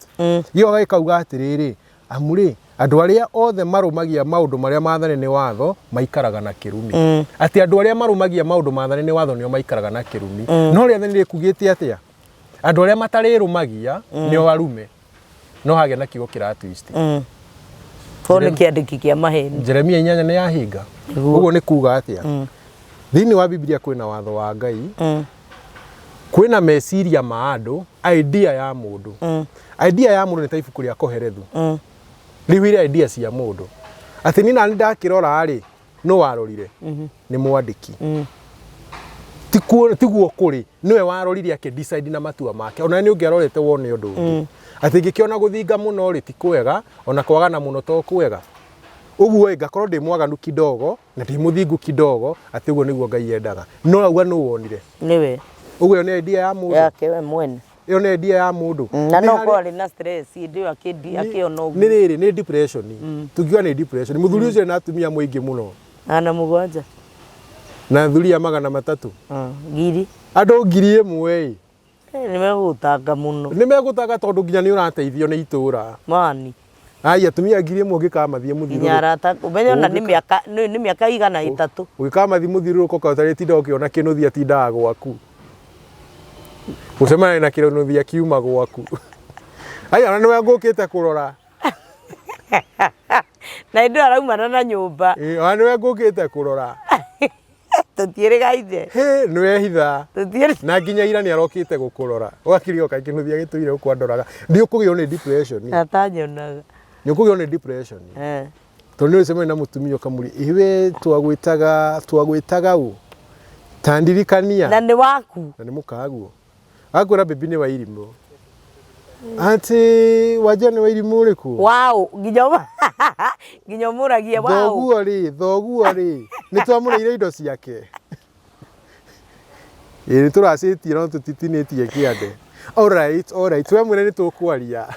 gĩoga gĩkauga atĩrĩrĩ amũrĩ andũ arĩa othe marũmagia maũndũ marĩa maathane nĩ watho maikaraga na kĩrumi atĩ andũ arĩa marũmagia maũndũ maathane nĩ watho nĩo maikaraga na kĩrumi no rĩathani rĩkugĩte atĩa andå arä a matarä rå magia nä o arume no hagä na kiugo kä ra twist Kau nä kä andä ki kä a maheni. Jeremia 8 nä yahinga å guo nä kuga atä a thä-inä wa Biblia kwä na watho wa Ngai kwä na meciria ma andå idea ya må ndå idea ya må ndå nä ta ibuku rä a koherethu rä u ire idea cia må ndå atä ni nani ndakä rora rä no warorire nä mwandĩki tiguo kå rä nä we warorire akä decide na matua make ona nä å ngä arorete wone å ndå å ngä atä ngä kä ona gå thinga må no rä ti kwega ona kwagana må no to kwega å guo ngakorwo ndä mwaganu kidogo na ndä må thingu kidogo atä å guo nä guo Ngai endaga no auga nä wonire nä we å guo nä idea ya må ndå yake we mwene ä yo nä idea ya må ndå na no kwarä na stress ndä akä ona å nä rä rä nä depression tũngiuga nä depression må thuri å cio na atumia mũingĩ må no ana mũgwanja na thuria 300 ngiri andå 1000 nä megå tanga må no nä megå tanga tondå nginya nä å rateithio nä itå ra mani ai atumia 1000 å ngä kamathiä må nginya arata ũmenye ona nä mä aka igana ĩtatũ å gä kamathi må thirå ko katarä tinda å kä ona kä nå thia tindaga gwaku gå cemania na kä nå thia kiuma gwaku ai ona nä we ngå kä te kå rora na indå araumana na nyũmba ona nä we ngå kä te kå rora tũtiĩrĩ gaithe nä wehitha tũtiĩrĩ na nginya ira nä arokä te gå kå rora wakiri oka kä nå thia gä tå ire å kwandoraga ndä å kå gä o nä depression atanyonaga nä å kå gä o nä depression tondå nä å cemania na må tumia å kamå iwe twagwä taga å tandirikania na nĩ waku na nä må kaguo akwä ra mbembi nä wa irimå atä wanja nä wa irimå rä kå wao nginya mũragia wao thoguo rä nä twamå reire indo ciake nä tå racä tie no tå titinä tie kä ande we mwene nä tå kwaria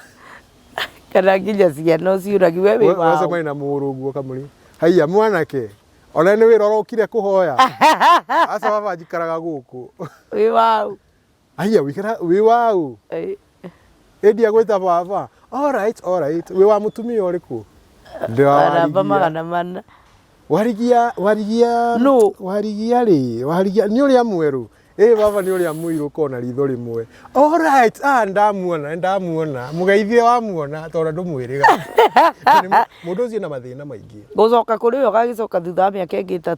kana nginya ciana ciũragi we wĩ wao wacemania na må rå guo kamå rä haiya mwanake ona nä wä ra å rokire kå hoya aca baba njikaraga gå kå wĩ wao haiya wä wau ĩndia gwä ta baba wä wa må tumia å rä kå aramba 400 warigia no warigia nä å rä a mwerå baba nä å rä a må irå kona ritho rä mwe ndamuona må geithie wamuona tondå ndå mwä rä ga må ndå å cio na mathä na maingä gũcoka kũrĩ we ũgagĩcoka thutha wa mĩaka ĩngĩ 3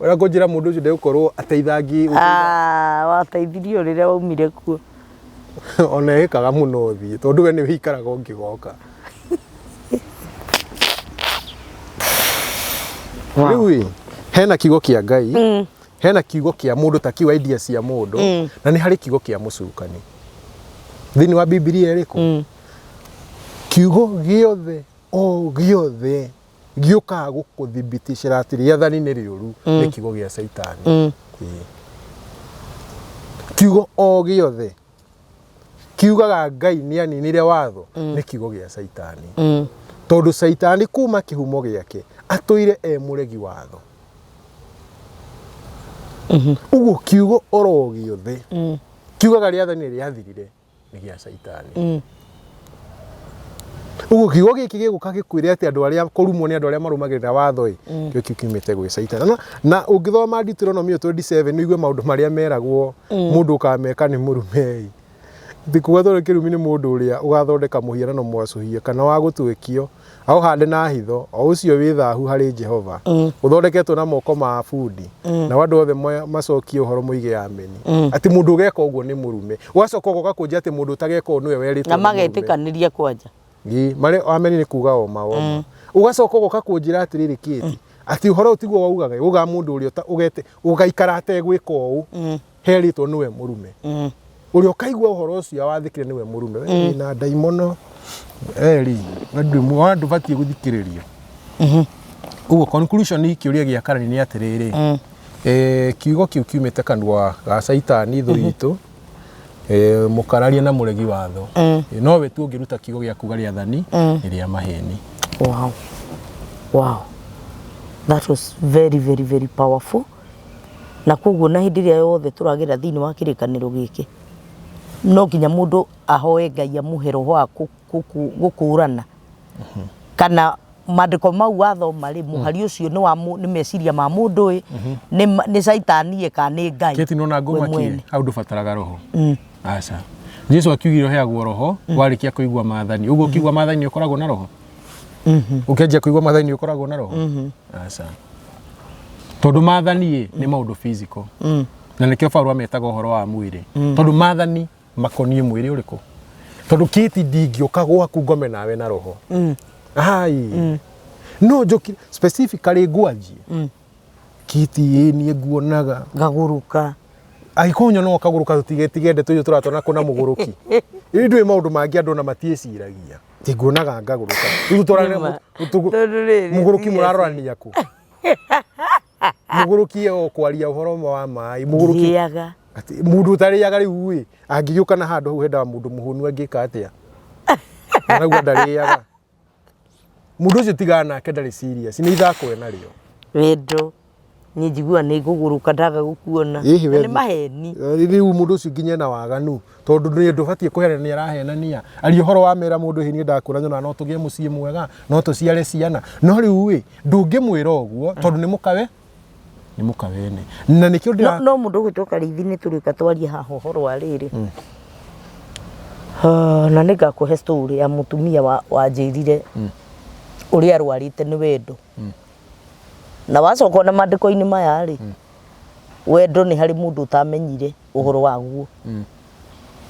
å rä a ngå njä ra må ndå å cio ndegũkorwo ateithangi wateithirio rĩrĩa waumire kuo ona ä kaga må no thiä tondå we nä wä ikaraga å ngä goka rä u hena kiugo kä a Ngai hena kiugo kä a må ndå ta kiuga idea cia må ndå na nä harä kiugo kä a må cukani thä-inä wa Bibilia ä rä kå kiugo gä othe gä othe gä å kaga gå kå thibiticä ra atä rä athani nä rä å ru nä kiugo gä a caitani kiugo gä othe kiugaga Ngai nä aninire watho nä kiugo gä a caitani tondå caitani kuma kä humo gä ake atå ire må regi watho uguo kiugo oro gä othe kiugaga rä athani rä athirire nä gä a caitani uguo kiugo gä kä gä gå ka gä kwä re atä andå arä a kå rumwo nä andå arä a marå magä rä ra watho kä kiu kiumä te gwä caitani na å ngä thoma Deuteronomy 27 nä igue maå ndå marä a meragwo må ndå å kameka nä må rumei ti kuga tondå kä rumi nä må ndå å rä a å gathondeka må hianano mwacåhie kana wa gå twä kio ao hande na hitho o å cio wä thahu harä Jehova å thondeketwo na moko ma bundi na andå othe macokie å horo må ige ameni atä må ndå å geka å guo nä må rume ũgacoka ũgoka kũnjia atä må ndå å tageka å nä we werä na magetĩkanĩria kwanja marä ameni nä kuga o maoma ũgacoka ũgoka kũnjä ra atä rä rä kä ti atä å horo å tiguo waugaga ũgaga må ndå å rä a ũgaikara ategwä ka å herä two nä we må rume å rä a å kaigua å horo å cio wathä kä re nä we må rume na ndaimono ndå batiä gå thikä rä rio uguo conclusion kä å ria gä akarani nä atä rä rä kiugo kä u kiumä te kanua ga caitani thå itå må kararia na må regi watho no we tu å ngä ruta kiugo gä aku garä athani nä rä a maheni that was very very very powerful na koguo na hĩndĩ ĩrĩa yothe tũragera thĩinĩ wa kĩrĩkanĩro gĩkĩ no nginya mũndũ ahoe Ngai amũhe roho wa gũkũrana kana maandĩko mau wathoma rĩ mũhari ũcio nĩ meciria ma mũndũ nĩ caitani kana nĩ Ngai kĩti nona ngũmakie hau ndũbataraga roho aca Jesu akiugire heagwo roho warikia kuigua maathani uguo kiigua maathani ukoragwo na roho ukianjia kuigua maathani ukoragwo na roho aca tondu maathani ni maundu physical na nikio Paulo ametaga uhoro wa mwiri tondu maathani makonie mwiri uriku tondu kiti ndingioka gwaku ngome nawe na roho ai no joki specifically ngwanjie kiti ni nguonaga ngaguruka aikonyo no kaguruka tigende tuyo turatona kuna muguruki indwe maundu mangi andu na matieciragia ti nguonaga ngaguruka riu turane muguruki murarorania ku muguruki o kwaria uhoro wa mai muguruki ati mundu tariaga riu wi angiuka na handu hau henda mundu muhunu angika atia nagua ndariaga mundu ucio tigana nake ndari serious ni ithako ena rio wendo ni njigua ni nguguruka ndaga gukuona ni maheni riu mundu ucio nginya na waganu tondu ni ndubatie kuherana ni arahenania ari uhoro wa mera mundu hini ndakura nyona no tugie mucie mwega no tuciare ciana no riu wi ndungimwira uguo tondu ni mukawe na nikio ndira no mundu gwitoka rithi ni turika twaria haha uhoro wa riri na nigakuhe story ya mutumia wa njirire uri arwarite ni wendo na wacoka na mandiko-ini maya ri wendo ni hari mundu utamenyire uhoro waguo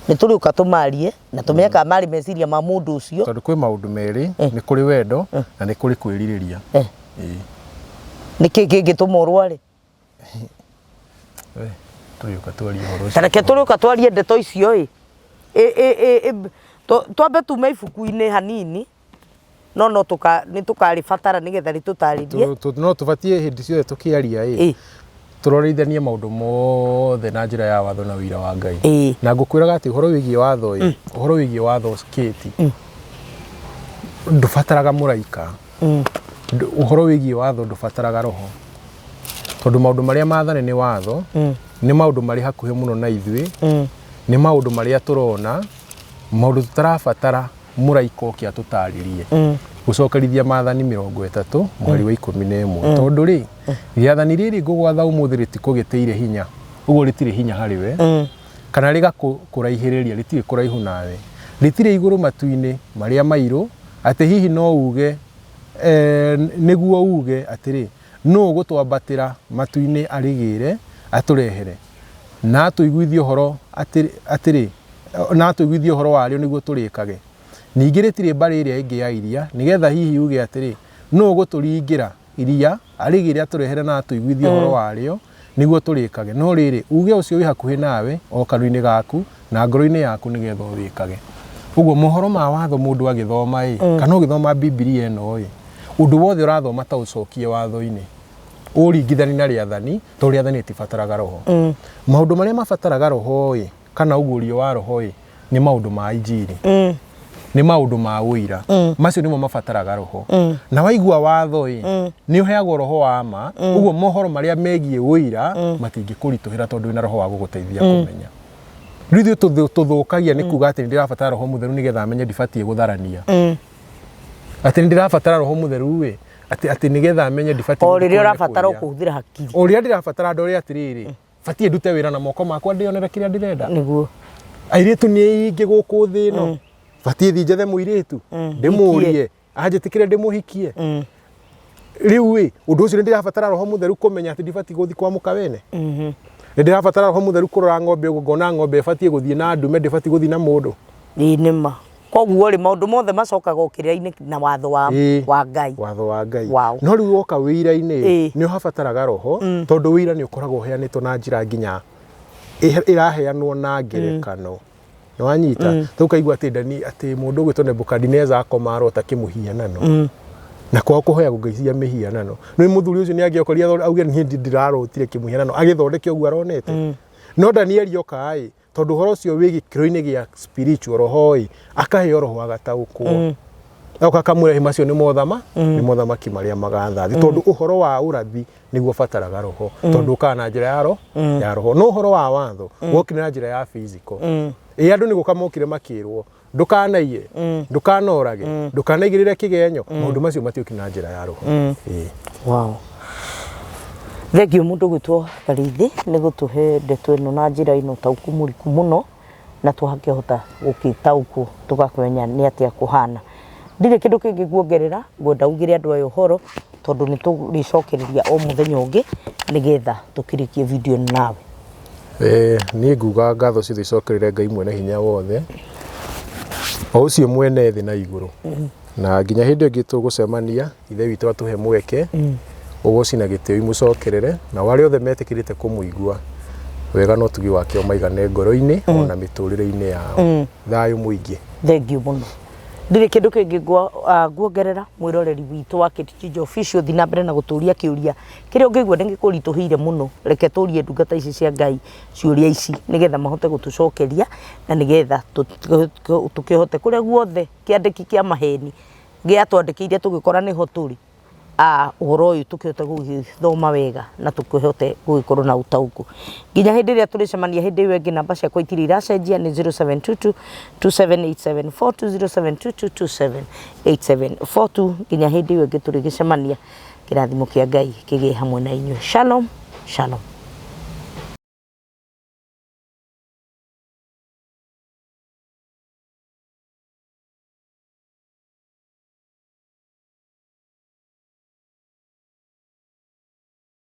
ni turiuka tumarie na tumeka mari meciria ma mundu ucio tondu kwi maundu meri ni kuri wendo na ni kuri kwiririria ni kiki tumorware turiuka twarie uhoro tareke turiuka twarie ndeto icio twambe tume ibuku-ini hanini no ni tukari fatara nigetha ritutaririe no tubatie hindi ciothe tukiaria turorithanie maundu mothe na njira ya watho na wira wa Ngai na ngukwiraga ati uhoro wigie watho sketi ndufataraga muraika uhoro wigie watho ndufataraga roho tondu maundu maria maathane ni watho ni maundu mari hakuhe muno na ithui ni maundu maria turona maundu tutarafatara muraika okia tutaririe gucokerithia maathani 30 mweri wa 11 tondu ri riathani riri ngugwatha umuthi ritikugiteire hinya uguo ritire hinya hariwe kana riga kuraihiriria ritire kuraihu nawe ritire iguru matu-ini maria mairu ati hihi no uge niguo uge atiri no gutwambatira matu-ini arigire aturehere na tuiguithie horo atiri na tuiguithie horo wario niguo turikage ningi ritire mbari iria ingi ya iria nigetha hihi uge atiri no guturingira iria arigire aturehere na tuiguithie horo wario niguo turikage no riri uge ucio wi hakuhi nawe o karu-ini gaku na ngoro-ini yaku nigetha uwikage uguo mohoro ma watho mundu agithoma kana ugithoma Biblia eno undu wothe urathoma ta ucokie watho-ini uringithani na riathani to riathani itibataraga roho maundu maria mabataraga roho kana ugurio wa roho ni maundu ma injiri ni maundu ma wira macio nimo mabataraga roho na waigua watho ni uheagwo roho wa ma uguo mohoro maria megie wira matingikuritũhĩra tondu wina roho wa guguteithia kumenya rithi tuthukagia ni kuga ati ndirabatara roho mutheru nigetha amenye ndibatie gutharania ati ndirabatara roho mutheru ati nigetha amenye ndibatie o riria urabatara kuhuthira hakiri o riria ndirabatara ndori atiriri batie ndute wira na moko makwa ndionere kiria ndirenda niguo airitu ni ingi guku thi no batie thi njethe muiritu ndimurie anjitikire ndimuhikie riu undu ucio ndirabatara roho mutheru kumenya ati ndibatie guthi kwa mukawene ndirabatara roho mutheru kurora ng'ombe ngona ng'ombe batie guthie na ndume ndibatie guthie na mundu nima koguo ri maundu mothe macokaga ukiria-ini na watho wa Ngai no riu woka wira-ini ni uhabataraga roho tondu wira ni ukoragwo uheanitwo na njira nginya iraheanwo na ngerekano no wanyita tukaigua ati ndani ati mundu gwitwo Nebukadneza akomaro takimuhianano na kwa kuhoya Ngai mihianano no muthuri ucio ni agiokoria auge ni ndirarotire kimuhianano agithondeke uguo aronete no Danieli yoka tondu horo ucio wigi kiro-ini gia spiritual roho akaheo roho agataukwo oka kamurehe macio ni mothamaki maria magathathi tondu uhoro wa urathi niguo bataraga roho tondu kana njira ya roho no uhoro wa watho wokire na njira ya physical andu ni gukamokire makirwo ndukanaiye ndukanorage ndukanaigirire kigenyo maundu macio matiukire na njira ya roho wow thegio mundu gwitwo Barithi ni gutuhe ndeto ino na njira ino tauku muriku muno na tuhakihota gukitaukwo tugakwenya ni atia kuhana. Ndire kindu kingi kuongerera ngwenda ugire andu ayo horo tondu ni turicokereria o muthenya ungi nigetha tukirikie video nawe. Ni nguga ngatho cithi cokerere Ngai mwene hinya wothe o ucio mwene thi na iguru na nginya hindi ingi tugucemania ithe witu atuhe mweke ugucina gitio imucokerere na wale othe metikirite kumuigua wega no tugi wake o maigane ngoro-ini ona miturire-ini yao. Thayo muingi. Thank you muno. Ndire kindu kingi nguongerera mwiroreri witu wa Kitchijo Official thina mbere na guturia kiuria kiria ungigwa ndingikuritũhire muno reke turie ndungata ici cia Ngai ciuria ici nigetha mahote gutucokeria na nigetha tukihote kuria guothe kiandiki kia maheni giatwandikiire tugikora ni hoturi uhoro uyu tukihote gugithoma wega na tukihote gugikorwo na utauku nginya hindi ria turicemania hindi iyo ingi namba ciakwa itiri iracenjia ni 0722 278742 0722278742 nginya hindi iyo ingi turigicemania kirathimo kia Ngai kigie hamwe na inyuĩ. Shalom shalom.